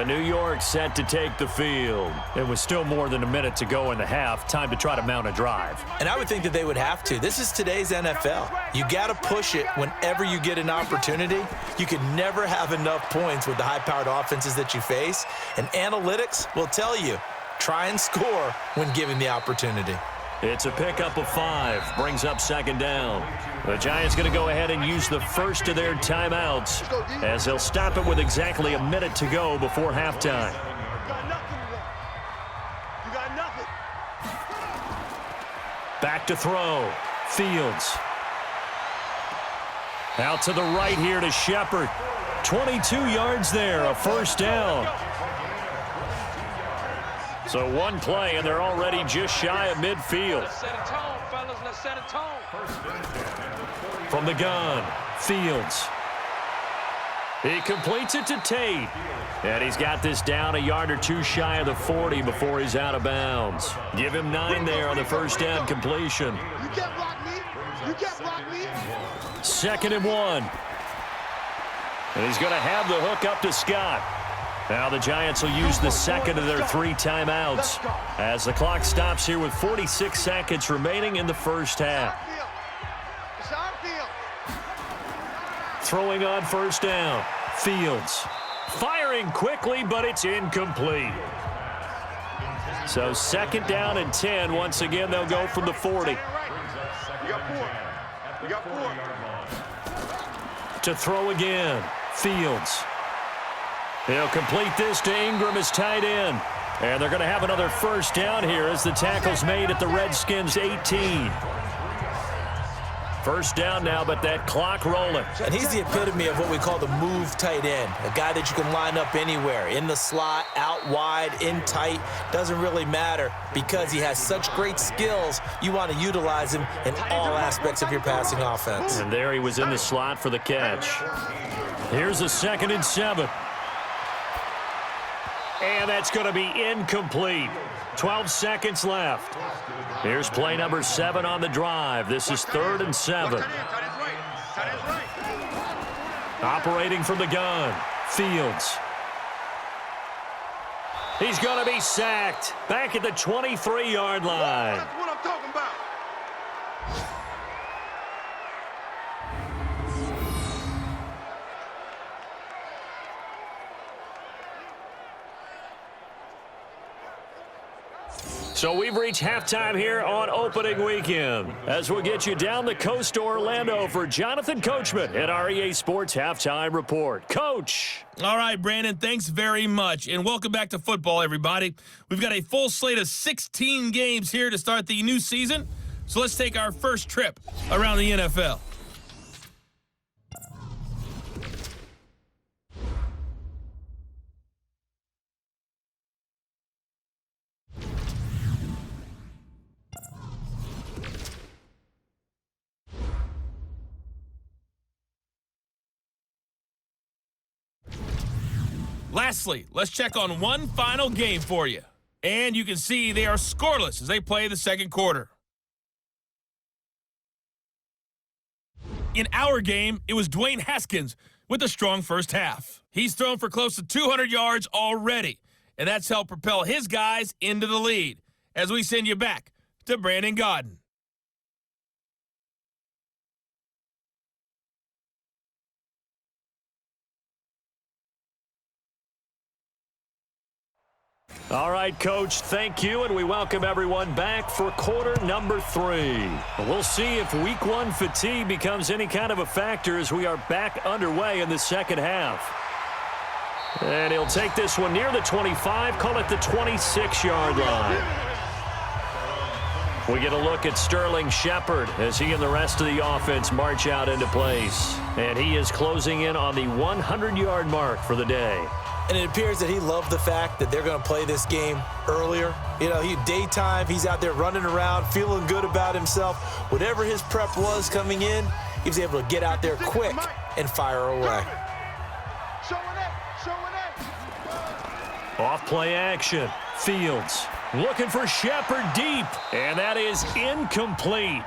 New York set to take the field. It was still more than a minute to go in the half. Time to try to mount a drive. And I would think that they would have to. This is today's NFL. You got to push it whenever you get an opportunity. You can never have enough points with the high-powered offenses that you face. And analytics will tell you, try and score when given the opportunity. It's a pickup of 5. Brings up second down. The Giants going to go ahead and use the first of their timeouts as they'll stop it with exactly a minute to go before halftime. Back to throw. Fields. Out to the right here to Shepard. 22 yards there, a first down. So one play, and they're already just shy of midfield. Let's set a tone, fellas. Let's set a tone. From the gun, Fields. He completes it to Tate. And he's got this down a yard or two shy of the 40 before he's out of bounds. Give him 9 there on the first down completion. You can't block me. You can't block me. 2nd and 1. And he's going to have the hook up to Scott. Now the Giants will use the second of their 3 timeouts as the clock stops here with 46 seconds remaining in the first half. It's our field. Throwing on first down. Fields. Firing quickly, but it's incomplete. So 2nd down and 10. Once again, they'll go from the 40. We got 4. We got 4. To throw again. Fields. He'll complete this to Ingram as tight end. And they're going to have another first down here as the tackle's made at the Redskins' 18. First down now, but that clock rolling. And he's the epitome of what we call the move tight end. A guy that you can line up anywhere. In the slot, out wide, in tight. Doesn't really matter because he has such great skills. You want to utilize him in all aspects of your passing offense. And there he was in the slot for the catch. Here's a 2nd and 7. And that's going to be incomplete. 12 seconds left. Here's play number 7 on the drive. This is 3rd and 7. Operating from the gun. Fields. He's going to be sacked. Back at the 23-yard line. That's what I'm talking about. So we've reached halftime here on opening weekend. As we'll get you down the coast to Orlando for Jonathan Coachman at our EA Sports Halftime Report. Coach. All right, Brandon, thanks very much. And welcome back to football, everybody. We've got a full slate of 16 games here to start the new season. So let's take our first trip around the NFL. Lastly, let's check on one final game for you. And you can see they are scoreless as they play the second quarter. In our game, it was Dwayne Haskins with a strong first half. He's thrown for close to 200 yards already, and that's helped propel his guys into the lead. As we send you back to Brandon Godden. All right, Coach, thank you, and we welcome everyone back for quarter number 3. We'll see if week 1 fatigue becomes any kind of a factor as we are back underway in the second half. And he'll take this one near the 25, call it the 26-yard line. We get a look at Sterling Shepard as he and the rest of the offense march out into place. And he is closing in on the 100-yard mark for the day. And it appears that he loved the fact that they're going to play this game earlier. You know, daytime, he's out there running around, feeling good about himself. Whatever his prep was coming in, he was able to get out there quick and fire away. Off play action. Fields looking for Shepard deep, and that is incomplete.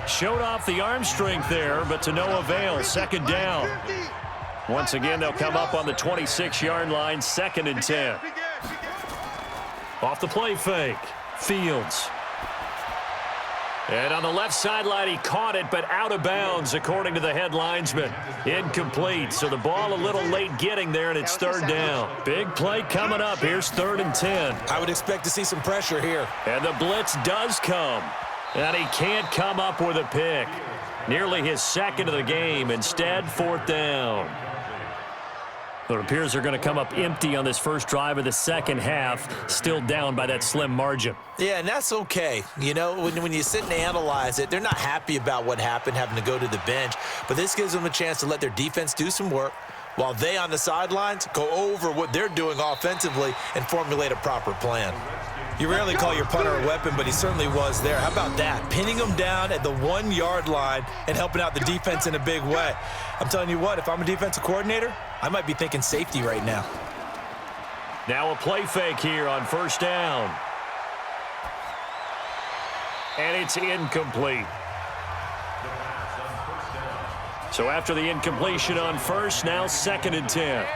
Showed off the arm strength there, but to no avail. Second down. Once again, they'll come up on the 26-yard line, 2nd and 10. Off the play fake. Fields. And on the left sideline, he caught it, but out of bounds, according to the head linesman. Incomplete, so the ball a little late getting there, and it's 3rd down. Big play coming up. Here's 3rd and 10. I would expect to see some pressure here. And the blitz does come, and he can't come up with a pick. Nearly his 2nd of the game. Instead, 4th down. It appears they're going to come up empty on this first drive of the second half, still down by that slim margin. Yeah, and that's okay. You know, when you sit and analyze it, they're not happy about what happened, having to go to the bench. But this gives them a chance to let their defense do some work while they on the sidelines go over what they're doing offensively and formulate a proper plan. You rarely call your punter a weapon, but he certainly was there. How about that? Pinning him down at the 1-yard line and helping out the defense in a big way. I'm telling you what, if I'm a defensive coordinator, I might be thinking safety right now. Now a play fake here on 1st down. And it's incomplete. So after the incompletion on 1st, now 2nd and 10.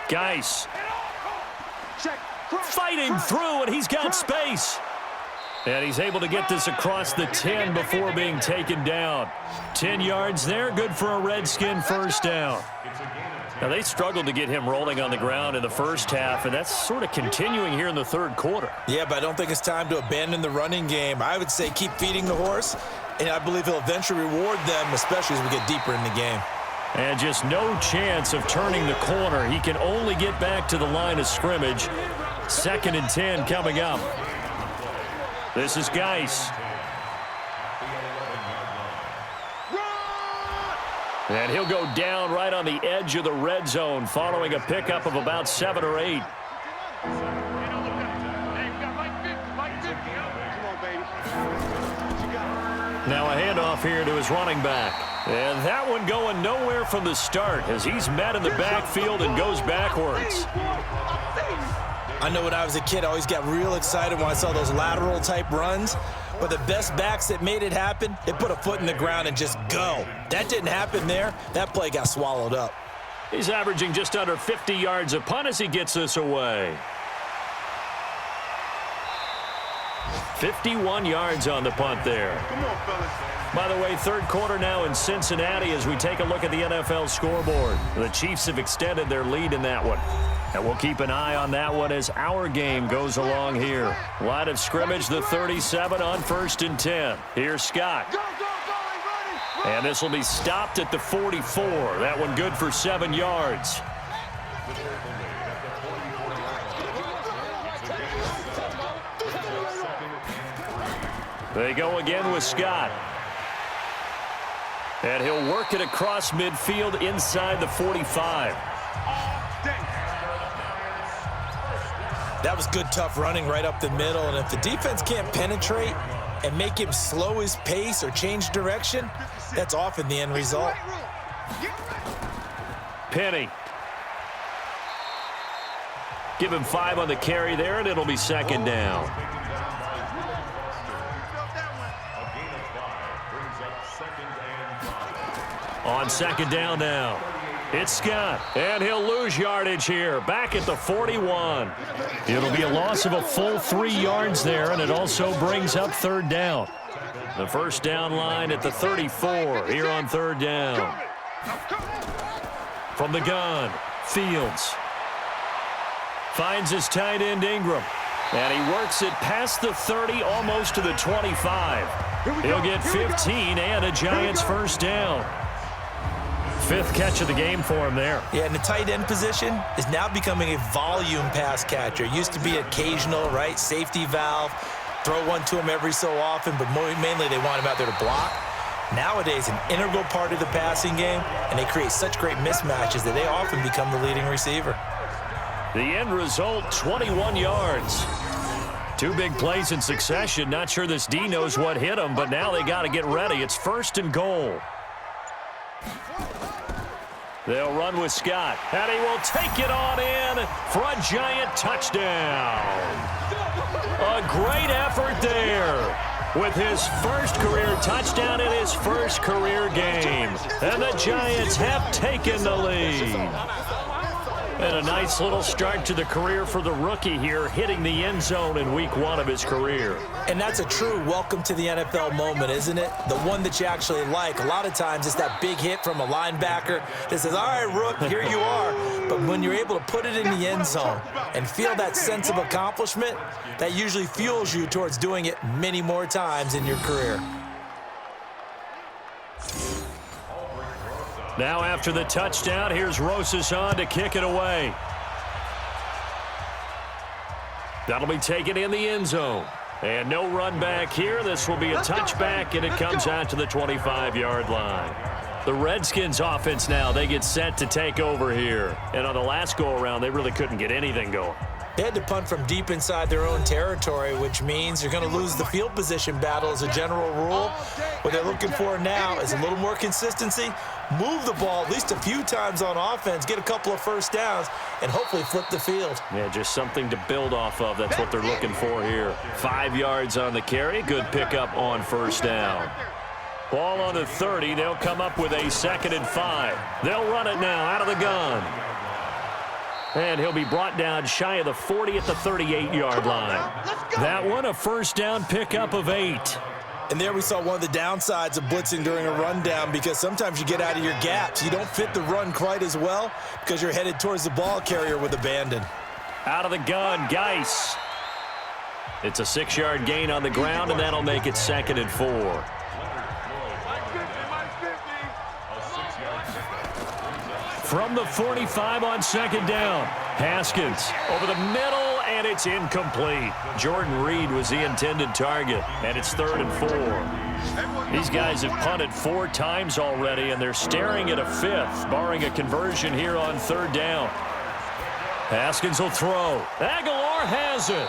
Geis fighting through, and he's got space. And he's able to get this across the 10 before being taken down. 10 yards there, good for a Redskin 1st down. Now, they struggled to get him rolling on the ground in the first half, and that's sort of continuing here in the 3rd quarter. Yeah, but I don't think it's time to abandon the running game. I would say keep feeding the horse, and I believe he'll eventually reward them, especially as we get deeper in the game. And just no chance of turning the corner. He can only get back to the line of scrimmage. 2nd and 10 coming up. This is Geis. And he'll go down right on the edge of the red zone following a pickup of about 7 or 8. Now a handoff here to his running back. And that one going nowhere from the start as he's met in the backfield and goes backwards. I know when I was a kid, I always got real excited when I saw those lateral type runs. But the best backs that made it happen, they put a foot in the ground and just go. That didn't happen there. That play got swallowed up. He's averaging just under 50 yards a punt as he gets this away. 51 yards on the punt there. Come on, fellas. By the way, third quarter now in Cincinnati as we take a look at the NFL scoreboard. The Chiefs have extended their lead in that one. And we'll keep an eye on that one as our game goes along here. Line of scrimmage, the 37 on 1st and 10. Here's Scott. And this will be stopped at the 44. That one good for 7 yards. They go again with Scott. And he'll work it across midfield inside the 45. That was good, tough running right up the middle. And if the defense can't penetrate and make him slow his pace or change direction, that's often the end result. Penny. Give him 5 on the carry there, and it'll be 2nd down. On 2nd down now. It's Scott, and he'll lose yardage here, back at the 41. It'll be a loss of a full 3 yards there, and it also brings up 3rd down. The first down line at the 34 here on 3rd down. From the gun, Fields. Finds his tight end Ingram, and he works it past the 30, almost to the 25. He'll get 15 and a Giants first down. 5th catch of the game for him there. Yeah, and the tight end position is now becoming a volume pass catcher. It used to be occasional, right? Safety valve. Throw one to him every so often, but mainly they want him out there to block. Nowadays, an integral part of the passing game, and they create such great mismatches that they often become the leading receiver. The end result, 21 yards. 2 big plays in succession. Not sure this D knows what hit him, but now they got to get ready. It's 1st and goal. They'll run with Scott, and he will take it on in for a Giant touchdown. A great effort there with his first career touchdown in his first career game. And the Giants have taken the lead. And a nice little start to the career for the rookie here, hitting the end zone in week 1 of his career. And that's a true welcome to the NFL moment, isn't it? The one that you actually like. A lot of times it's that big hit from a linebacker that says, all right, Rook, here you are. But when you're able to put it in the end zone and feel that sense of accomplishment, that usually fuels you towards doing it many more times in your career. Now after the touchdown, here's Rosas on to kick it away. That'll be taken in the end zone. And no run back here. This will be a touchback, and it comes out to the 25-yard line. The Redskins offense now, they get set to take over here. And on the last go-around, they really couldn't get anything going. They had to punt from deep inside their own territory, which means you're going to lose the field position battle as a general rule. What they're looking for now is a little more consistency, move the ball at least a few times on offense, get a couple of first downs, and hopefully flip the field. Yeah, just something to build off of. That's what they're looking for here. 5 yards on the carry. Good pickup on first down. Ball on the 30. They'll come up with a 2nd and 5. They'll run it now out of the gun. And he'll be brought down shy of the 40 at the 38-yard line. That one, a first down pickup of 8. And there we saw one of the downsides of blitzing during a rundown, because sometimes you get out of your gaps. You don't fit the run quite as well because you're headed towards the ball carrier with abandon. Out of the gun, Geis. It's a 6-yard gain on the ground, and that'll make it 2nd and 4. From the 45 on 2nd down. Haskins over the middle, and it's incomplete. Jordan Reed was the intended target, and it's 3rd and 4. These guys have punted 4 times already, and they're staring at a 5th, barring a conversion here on 3rd down. Haskins will throw. Aguilar has it.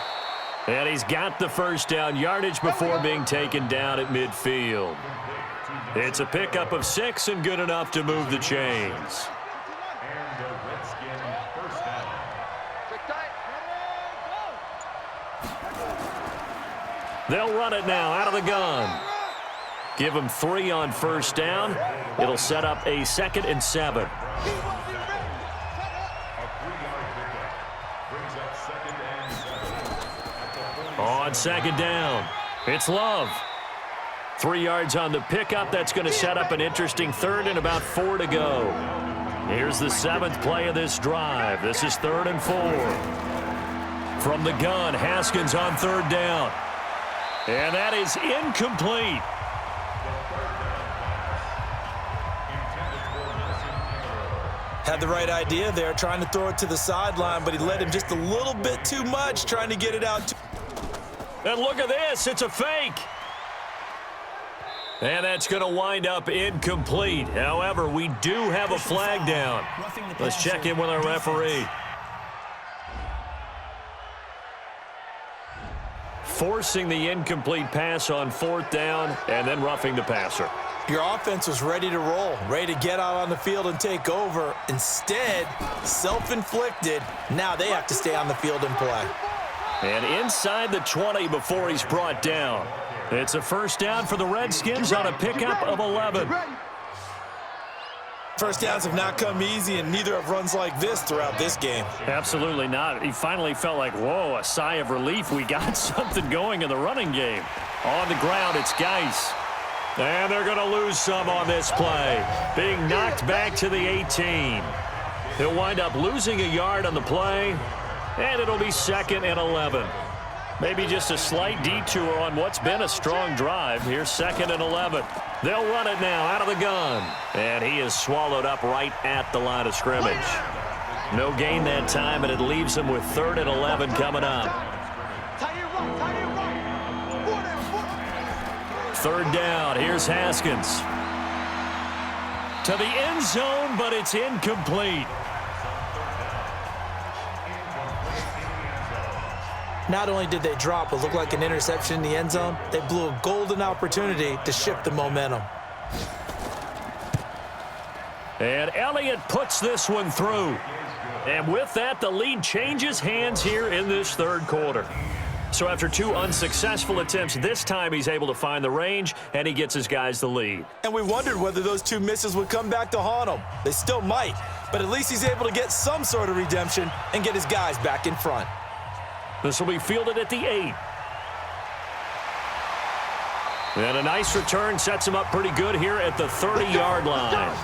And he's got the first down yardage before being taken down at midfield. It's a pickup of 6 and good enough to move the chains. They'll run it now out of the gun. Give them 3 on first down. It'll set up a 2nd and 7. On 2nd down, It's Love. 3 yards on the pickup. That's going to set up an interesting third and about 4 to go. Here's the 7th play of this drive. This is 3rd and 4. From the gun, Haskins on 3rd down. And that is incomplete. Had the right idea there, trying to throw it to the sideline, but he led him just a little bit too much, trying to get it out. And look at this. It's a fake. And that's going to wind up incomplete. However, we do have a flag down. Let's check in with our referee. Forcing the incomplete pass on 4th down and then roughing the passer. Your offense was ready to roll, ready to get out on the field and take over. Instead, self-inflicted. Now they have to stay on the field and play. And inside the 20 before he's brought down. It's a first down for the Redskins on a pickup of 11. First downs have not come easy, and neither have runs like this throughout this game. Absolutely not. He finally felt like, whoa, a sigh of relief. We got something going in the running game. On the ground, it's Geis. And they're going to lose some on this play. Being knocked back to the 18. He'll wind up losing a yard on the play, and it'll be 2nd and 11. Maybe just a slight detour on what's been a strong drive. Here's 2nd and 11. They'll run it now out of the gun. And he is swallowed up right at the line of scrimmage. No gain that time, and it leaves him with 3rd and 11 coming up. 3rd down. Here's Haskins. To the end zone, but it's incomplete. Not only did they drop what looked like an interception in the end zone, they blew a golden opportunity to shift the momentum. And Elliott puts this one through. And with that, the lead changes hands here in this 3rd quarter. So after 2 unsuccessful attempts, this time he's able to find the range, and he gets his guys the lead. And we wondered whether those 2 misses would come back to haunt him. They still might, but at least he's able to get some sort of redemption and get his guys back in front. This will be fielded at the 8. And a nice return sets him up pretty good here at the 30-yard line.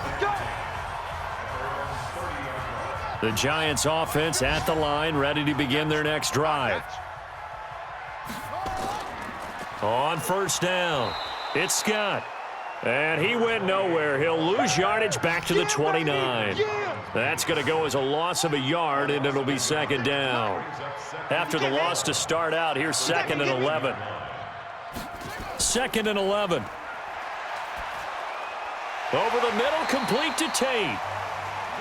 The Giants offense at the line, ready to begin their next drive. On 1st down, it's Scott. And he went nowhere. He'll lose yardage back to the 29. That's going to go as a loss of a yard, and it'll be 2nd down. After the loss to start out, here's 2nd and 11. 2nd and 11. Over the middle, complete to Tate.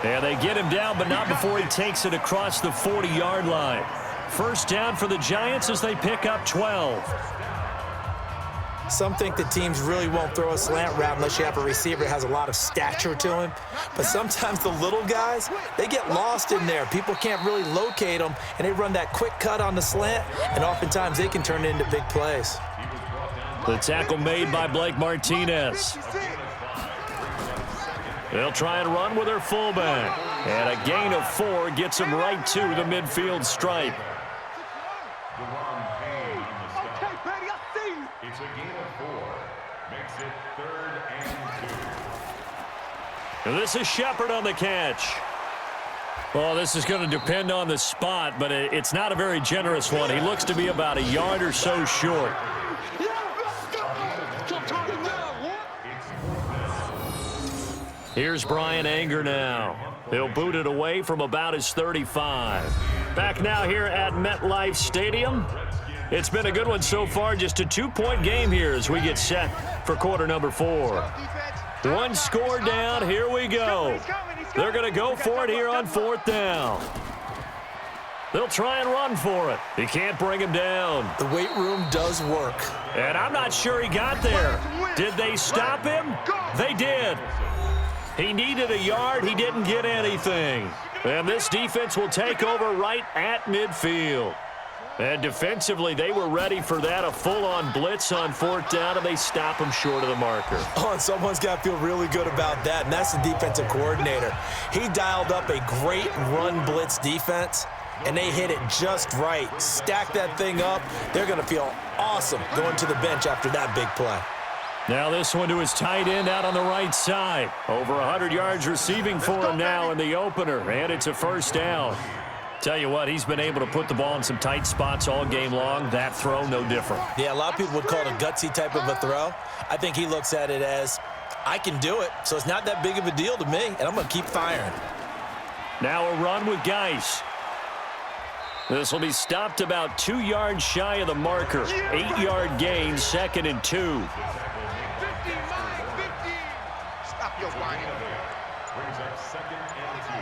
And they get him down, but not before he takes it across the 40-yard line. First down for the Giants as they pick up 12. Some think the teams really won't throw a slant route unless you have a receiver that has a lot of stature to him. But sometimes the little guys, they get lost in there. People can't really locate them, and they run that quick cut on the slant, and oftentimes they can turn it into big plays. The tackle made by Blake Martinez. They'll try and run with their fullback. And a gain of 4 gets him right to the midfield stripe. It's a gain of 4. Makes it 3rd and 2. And this is Shepard on the catch. Well, this is going to depend on the spot, but it's not a very generous one. He looks to be about a yard or so short. Here's Brian Anger now. He'll boot it away from about his 35. Back now here at MetLife Stadium. It's been a good one so far, just a 2-point game here as we get set for quarter number 4. 1 score down, here we go. They're going to go for it here on 4th down. They'll try and run for it. He can't bring him down. The weight room does work. And I'm not sure he got there. Did they stop him? They did. He needed a yard. He didn't get anything. And this defense will take over right at midfield. And defensively, they were ready for that, a full-on blitz on 4th down, and they stop him short of the marker. Oh, and someone's got to feel really good about that, and that's the defensive coordinator. He dialed up a great run blitz defense, and they hit it just right. Stack that thing up. They're going to feel awesome going to the bench after that big play. Now this one to his tight end out on the right side. Over 100 yards receiving for him now in the opener, and it's a first down. Tell you what, he's been able to put the ball in some tight spots all game long. That throw, no different. Yeah, a lot of people would call it a gutsy type of a throw. I think he looks at it as, I can do it, so it's not that big of a deal to me, and I'm going to keep firing. Now a run with Geis. This will be stopped about 2 yards shy of the marker. 8-yard gain, 2nd and 2. Stop your whining. Brings up 2nd and 2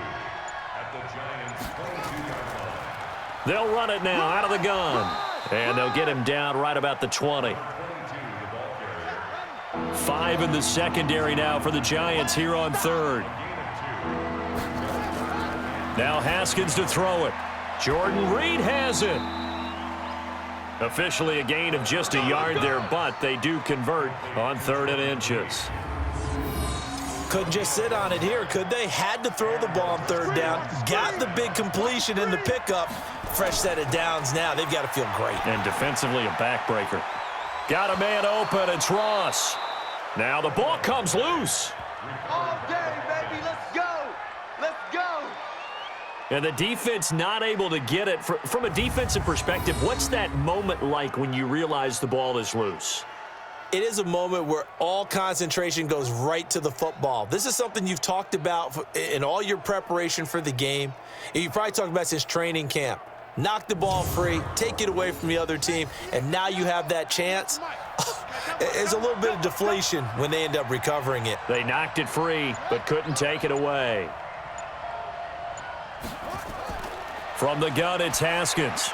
at the Giants' 22-yard line. They'll run it now out of the gun. And they'll get him down right about the 20. 5 in the secondary now for the Giants here on 3rd. Now Haskins to throw it. Jordan Reed has it. Officially a gain of just a yard there, but they do convert on 3rd and inches. Couldn't just sit on it here, could they? Had to throw the ball on 3rd down. Got the big completion in the pickup. Fresh set of downs now. They've got to feel great. And defensively a backbreaker. Got a man open. It's Ross. Now the ball comes loose. All day, baby. Let's go. Let's go. And the defense not able to get it. From a defensive perspective, what's that moment like when you realize the ball is loose? It is a moment where all concentration goes right to the football. This is something you've talked about in all your preparation for the game. And you probably talked about since training camp. Knock the ball free, take it away from the other team, and now you have that chance. There's a little bit of deflation when they end up recovering it. They knocked it free, but couldn't take it away. From the gun, it's Haskins.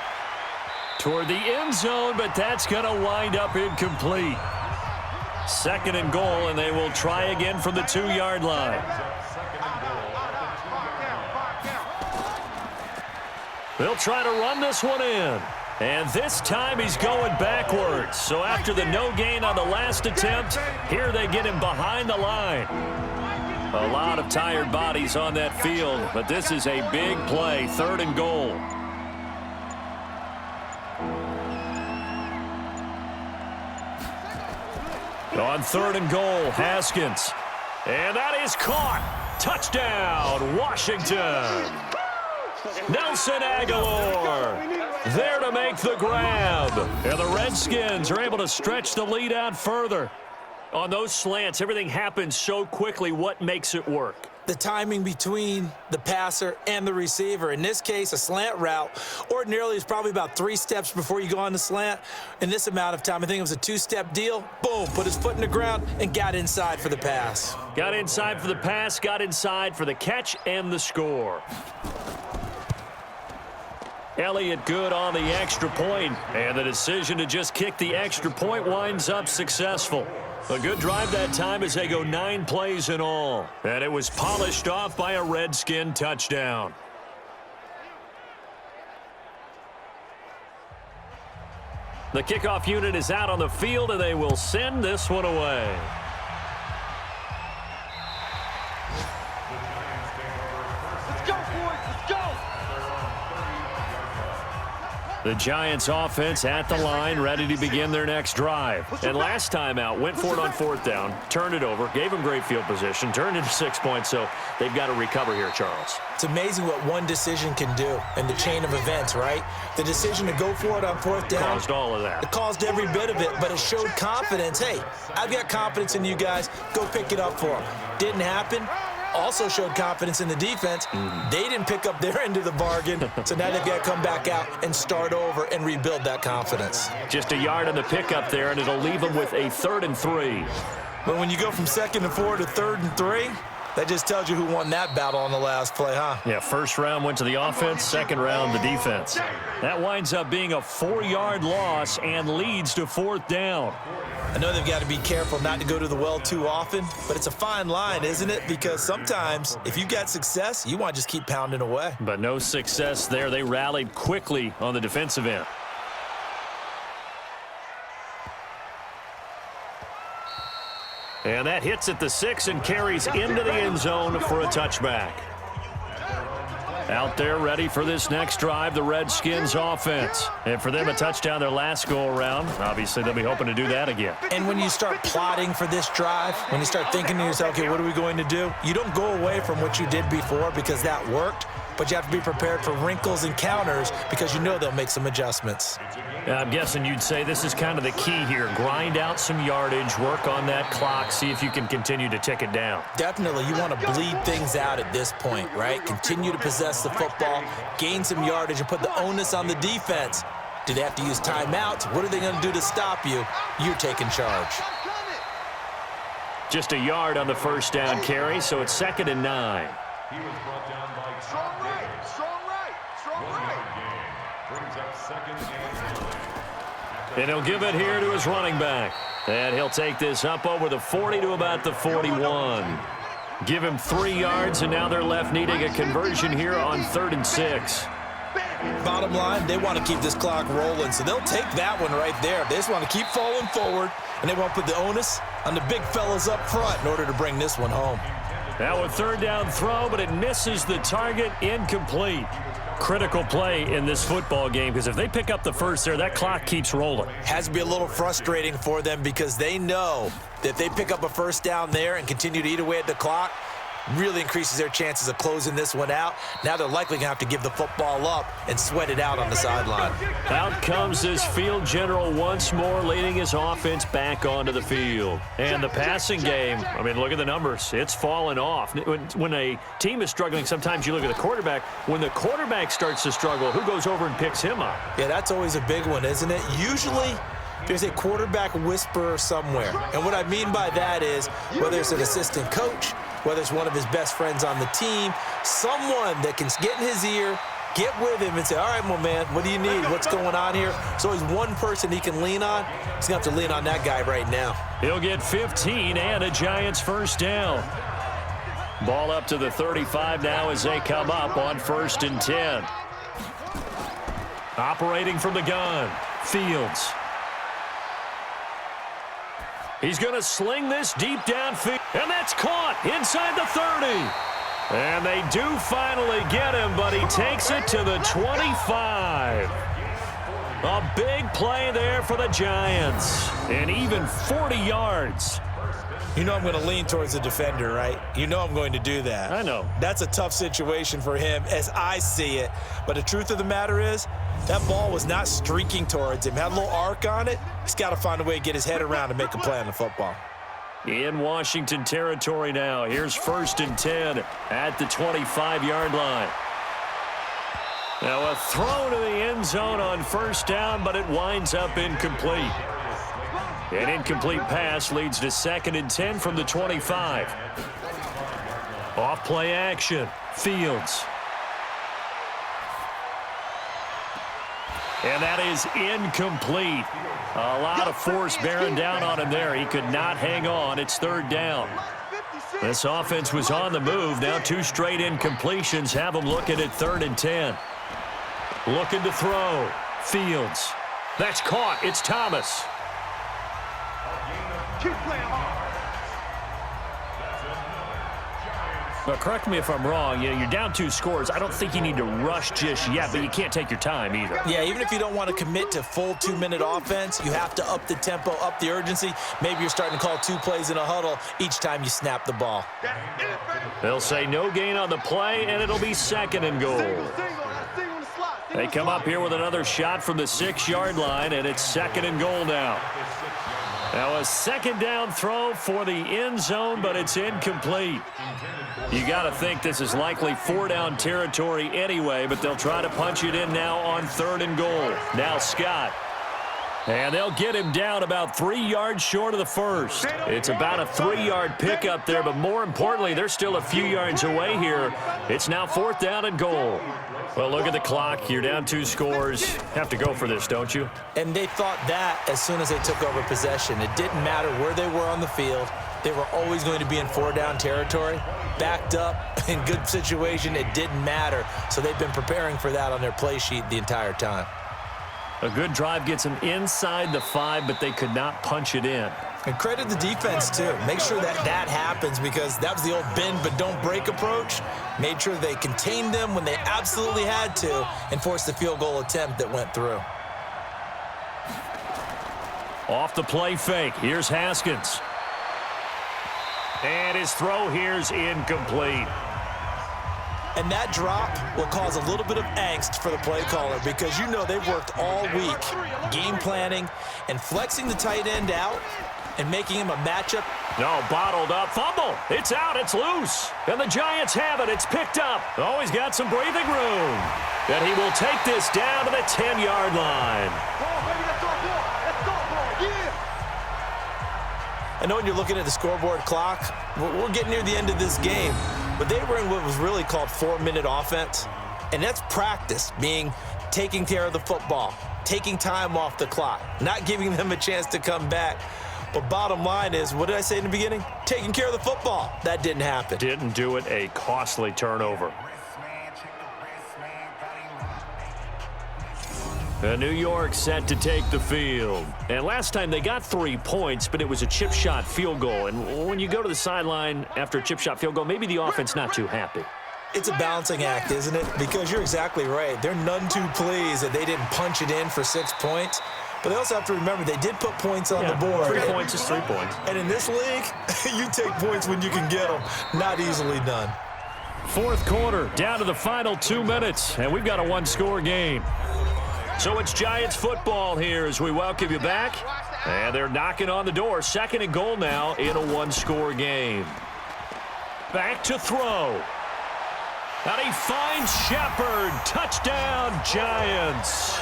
Toward the end zone, but that's going to wind up incomplete. 2nd and goal, and they will try again from the 2-yard line. They'll try to run this one in. And this time he's going backwards. So after the no gain on the last attempt, here they get him behind the line. A lot of tired bodies on that field, but this is a big play, 3rd and goal. On 3rd and goal, Haskins. And that is caught. Touchdown, Washington. Nelson Aguilar there to make the grab. And the Redskins are able to stretch the lead out further. On those slants, everything happens so quickly. What makes it work? The timing between the passer and the receiver. In this case, a slant route ordinarily is probably about 3 steps before you go on the slant. In this amount of time, I think it was a 2-step deal. Boom, put his foot in the ground and got inside for the pass. Got inside for the pass, got inside for the catch and the score. Elliott good on the extra point, and the decision to just kick the extra point winds up successful. A good drive that time as they go 9 plays in all. And it was polished off by a Redskin touchdown. The kickoff unit is out on the field, and they will send this one away. Let's go, boys. Let's go. The Giants offense at the line, ready to begin their next drive. And last time out, went for it on 4th down, turned it over, gave them great field position, turned into 6 points, so they've got to recover here, Charles. It's amazing what one decision can do in the chain of events, right? The decision to go for it on 4th down. Caused all of that. It caused every bit of it, but it showed confidence. Hey, I've got confidence in you guys. Go pick it up for them. Didn't happen. Also showed confidence in the defense. They didn't pick up their end of the bargain, so now they've got to come back out and start over and rebuild that confidence. Just a yard on the pickup there, and it'll leave them with a 3rd and 3. But when you go from 2nd and 4 to 3rd and 3, that just tells you who won that battle on the last play, huh? Yeah, 1st round went to the offense, 2nd round the defense. That winds up being a 4-yard loss and leads to 4th down. I know they've got to be careful not to go to the well too often, but it's a fine line, isn't it? Because sometimes if you got success, you want to just keep pounding away. But no success there. They rallied quickly on the defensive end. And that hits at the 6 and carries into the end zone for a touchback. Out there ready for this next drive, the Redskins offense. And for them, a touchdown their last go-around. Obviously, they'll be hoping to do that again. And when you start plotting for this drive, when you start thinking to yourself, okay, what are we going to do? You don't go away from what you did before because that worked, but you have to be prepared for wrinkles and counters because you know they'll make some adjustments. I'm guessing you'd say this is kind of the key here. Grind out some yardage, work on that clock, see if you can continue to tick it down. Definitely, you want to bleed things out at this point, right? Continue to possess the football, gain some yardage, and put the onus on the defense. Do they have to use timeouts? What are they going to do to stop you? You're taking charge. Just a yard on the first down carry, so it's 2nd and 9. He was brought down by Strong right, strong right, strong right. brings up 2nd and 9. And he'll give it here to his running back. And he'll take this up over the 40 to about the 41. Give him 3 yards, and now they're left needing a conversion here on 3rd and 6. Bottom line, they want to keep this clock rolling, so they'll take that one right there. They just want to keep falling forward, and they want to put the onus on the big fellas up front in order to bring this one home. Now a 3rd down throw, but it misses the target, incomplete. Critical play in this football game because if they pick up the first there, that clock keeps rolling. Has to be a little frustrating for them because they know that if they pick up a first down there and continue to eat away at the clock, really increases their chances of closing this one out. Now they're likely going to have to give the football up and sweat it out on the sideline. Out comes this field general once more, leading his offense back onto the field. And the passing game, I mean, look at the numbers. It's fallen off. When a team is struggling, sometimes you look at the quarterback. When the quarterback starts to struggle, who goes over and picks him up? Yeah, that's always a big one, isn't it? Usually, there's a quarterback whisperer somewhere. And what I mean by that is, whether it's an assistant coach, whether it's one of his best friends on the team, someone that can get in his ear, get with him and say, all right, my man, what do you need? What's going on here? So he's one person he can lean on. He's going to have to lean on that guy right now. He'll get 15 and a Giants first down. Ball up to the 35 now as they come up on 1st and 10. Operating from the gun, Fields. He's going to sling this deep downfield, and that's caught inside the 30. And they do finally get him, but he takes it to the 25. A big play there for the Giants, and even 40 yards. You know I'm going to lean towards the defender, right? You know I'm going to do that. I know. That's a tough situation for him as I see it. But the truth of the matter is, that ball was not streaking towards him. Had a little arc on it. He's got to find a way to get his head around and make a play on the football. In Washington territory now. Here's 1st and 10 at the 25-yard line. Now a throw to the end zone on 1st down, but it winds up incomplete. An incomplete pass leads to 2nd and 10 from the 25. Off play action. Fields. And that is incomplete. A lot of force bearing down on him there. He could not hang on. It's 3rd down. This offense was on the move. Now 2 straight incompletions have them looking at 3rd and 10. Looking to throw. Fields. That's caught. It's Thomas. Keep playing hard. Now, correct me if I'm wrong. You're down 2 scores. I don't think you need to rush just yet, but you can't take your time either. Yeah, even if you don't want to commit to full 2-minute offense, you have to up the tempo, up the urgency. Maybe you're starting to call 2 plays in a huddle each time you snap the ball. They'll say no gain on the play, and it'll be 2nd and goal. They come up here with another shot from the 6-yard line, and it's 2nd and goal now. Now a 2nd down throw for the end zone, but it's incomplete. You got to think this is likely 4-down territory anyway, but they'll try to punch it in now on 3rd and goal. Now Scott. And they'll get him down about 3 yards short of the first. It's about a 3-yard pickup there, but more importantly, they're still a few yards away here. It's now 4th down and goal. Well, look at the clock. You're down 2 scores. Have to go for this, don't you? And they thought that as soon as they took over possession. It didn't matter where they were on the field. They were always going to be in 4-down territory. Backed up, in good situation, it didn't matter. So they've been preparing for that on their play sheet the entire time. A good drive gets them inside the 5, but they could not punch it in. And credit the defense, too. Make sure that that happens, because that was the old bend but don't break approach. Made sure they contained them when they absolutely had to and forced the field goal attempt that went through. Off the play fake. Here's Haskins. And his throw here's incomplete. And that drop will cause a little bit of angst for the play caller, because you know they've worked all week game planning and flexing the tight end out and making him a matchup. No, bottled up. Fumble. It's out. It's loose. And the Giants have it. It's picked up. Oh, he's got some breathing room. And he will take this down to the 10-yard line. I know when you're looking at the scoreboard clock, we're getting near the end of this game, but they were in what was really called 4-minute offense, and that's practice, meaning taking care of the football, taking time off the clock, not giving them a chance to come back. But bottom line is, what did I say in the beginning? Taking care of the football. That didn't happen. Didn't do it. A costly turnover. New York set to take the field. And last time they got 3 points, but it was a chip shot field goal. And when you go to the sideline after a chip shot field goal, maybe the offense not too happy. It's a balancing act, isn't it? Because you're exactly right. They're none too pleased that they didn't punch it in for 6 points. But they also have to remember they did put points on the board. 3 points is 3 points. And in this league, you take points when you can get them. Not easily done. Fourth quarter, down to the final 2 minutes, and we've got a one-score game. So it's Giants football here as we welcome you back. And they're knocking on the door. 2nd and goal now in a one-score game. Back to throw. And he finds Shepard. Touchdown, Giants.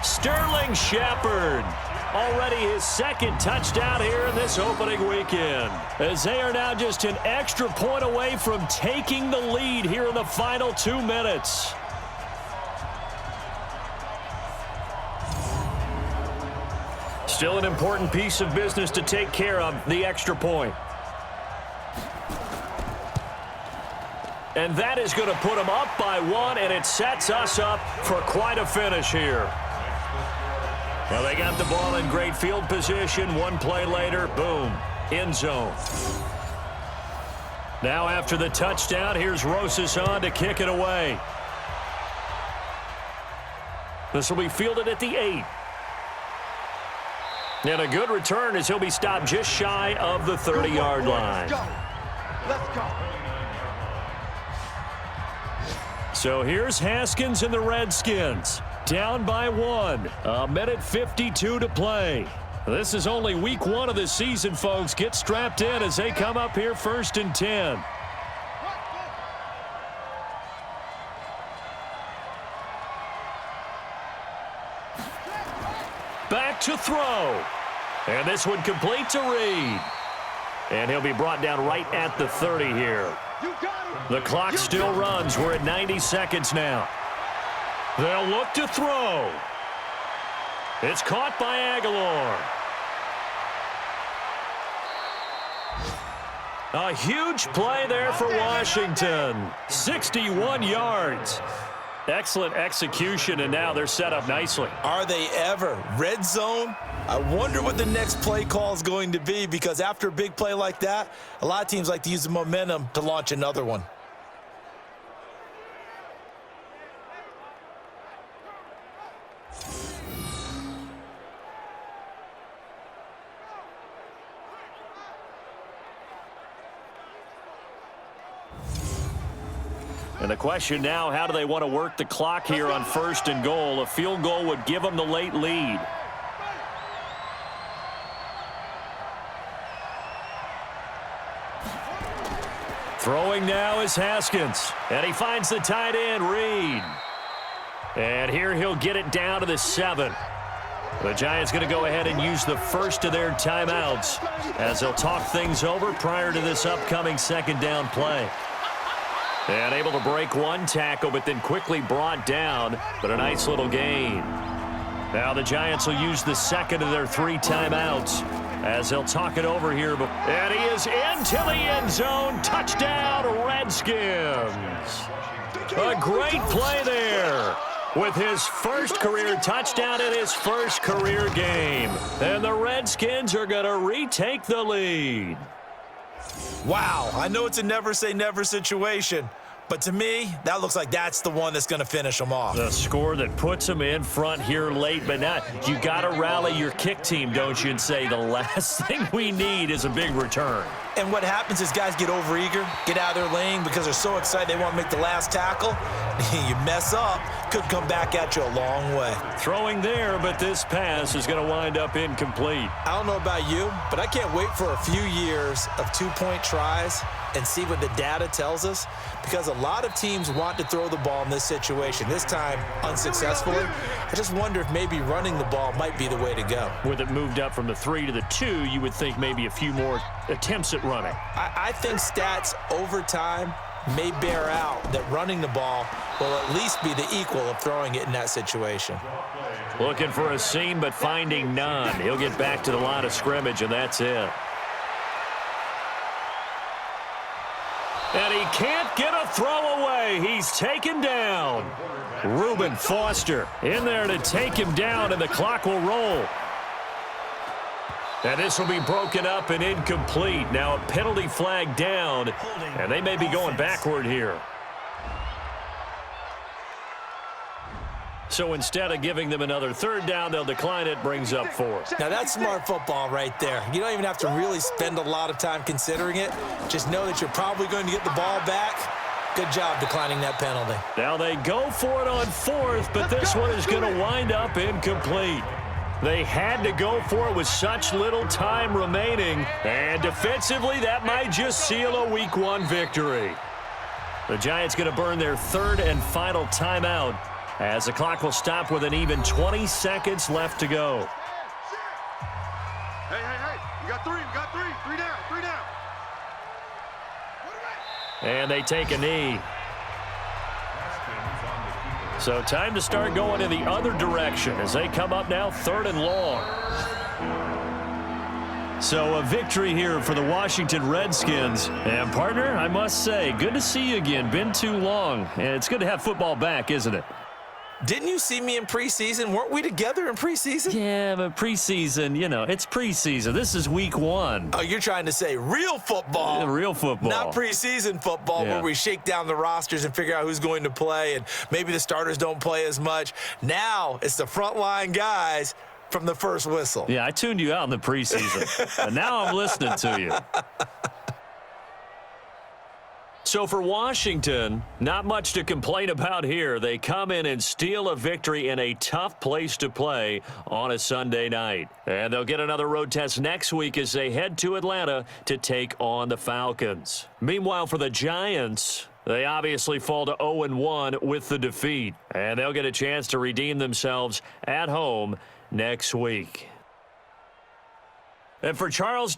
Sterling Shepard. Already his 2nd touchdown here in this opening weekend, as they are now just an extra point away from taking the lead here in the final 2 minutes. Still an important piece of business to take care of, the extra point. And that is going to put them up by 1, and it sets us up for quite a finish here. Well, they got the ball in great field position. 1 play later, boom, end zone. Now after the touchdown, here's Rosas on to kick it away. This will be fielded at the 8. And a good return as he'll be stopped just shy of the 30-yard line. Let's go. So here's Haskins and the Redskins. Down by 1. 1:52 to play. This is only week 1 of the season, folks. Get strapped in as they come up here 1st and 10. Back to throw. And this one complete to Reed. And he'll be brought down right at the 30 here. The clock still runs. We're at 90 seconds now. They'll look to throw. It's caught by Aguilar. A huge play there for Washington. 61 yards. Excellent execution, and now they're set up nicely. Are they ever? Red zone? I wonder what the next play call is going to be, because after a big play like that, a lot of teams like to use the momentum to launch another one. And the question now, how do they want to work the clock here on 1st and goal? A field goal would give them the late lead. Throwing now is Haskins. And he finds the tight end, Reed. And here he'll get it down to the 7. The Giants going to go ahead and use the first of their timeouts as they'll talk things over prior to this upcoming 2nd down play. And able to break 1 tackle, but then quickly brought down, but a nice little gain. Now the Giants will use the 2nd of their 3 timeouts as they'll talk it over here. And he is into the end zone. Touchdown, Redskins. A great play there. with his first career touchdown in his first career game. And the Redskins are going to retake the lead. Wow, I know it's a never say never situation, but to me, that looks like that's the one that's going to finish them off. The score that puts them in front here late, but now you got to rally your kick team, don't you, and say the last thing we need is a big return. And what happens is guys get overeager, get out of their lane because they're so excited they want to make the last tackle. You mess up, could come back at you a long way. Throwing there, but this pass is going to wind up incomplete. I don't know about you, but I can't wait for a few years of two-point tries and see what the data tells us, because a lot of teams want to throw the ball in this situation, this time unsuccessfully. I just wonder if maybe running the ball might be the way to go. With it moved up from the 3 to the 2, you would think maybe a few more attempts at running. I think stats over time may bear out that running the ball will at least be the equal of throwing it in that situation. Looking for a seam, but finding none. He'll get back to the line of scrimmage, and that's it. And he can't get a throw away. He's taken down. Reuben Foster in there to take him down, and the clock will roll. And this will be broken up and incomplete. Now a penalty flag down, and they may be going backward here. So instead of giving them another third down, they'll decline it, brings up 4. Now that's smart football right there. You don't even have to really spend a lot of time considering it. Just know that you're probably going to get the ball back. Good job declining that penalty. Now they go for it on 4th, but this one is going to wind up incomplete. They had to go for it with such little time remaining, and defensively that might just seal a Week 1 victory. The Giants going to burn their 3rd and final timeout, as the clock will stop with an even 20 seconds left to go. Hey, we got 3, three down. And they take a knee. So time to start going in the other direction as they come up now 3rd and long. So a victory here for the Washington Redskins. And partner, I must say, good to see you again. Been too long. And it's good to have football back, isn't it? Didn't you see me in preseason? Weren't we together in preseason? Yeah, but preseason, you know, it's preseason. This is Week 1. Oh, you're trying to say real football. Yeah, real football. Not preseason football where we shake down the rosters and figure out who's going to play, and maybe the starters don't play as much. Now it's the frontline guys from the first whistle. Yeah, I tuned you out in the preseason. And now I'm listening to you. So for Washington, not much to complain about here. They come in and steal a victory in a tough place to play on a Sunday night. And they'll get another road test next week as they head to Atlanta to take on the Falcons. Meanwhile, for the Giants, they obviously fall to 0-1 with the defeat. And they'll get a chance to redeem themselves at home next week. And for Charles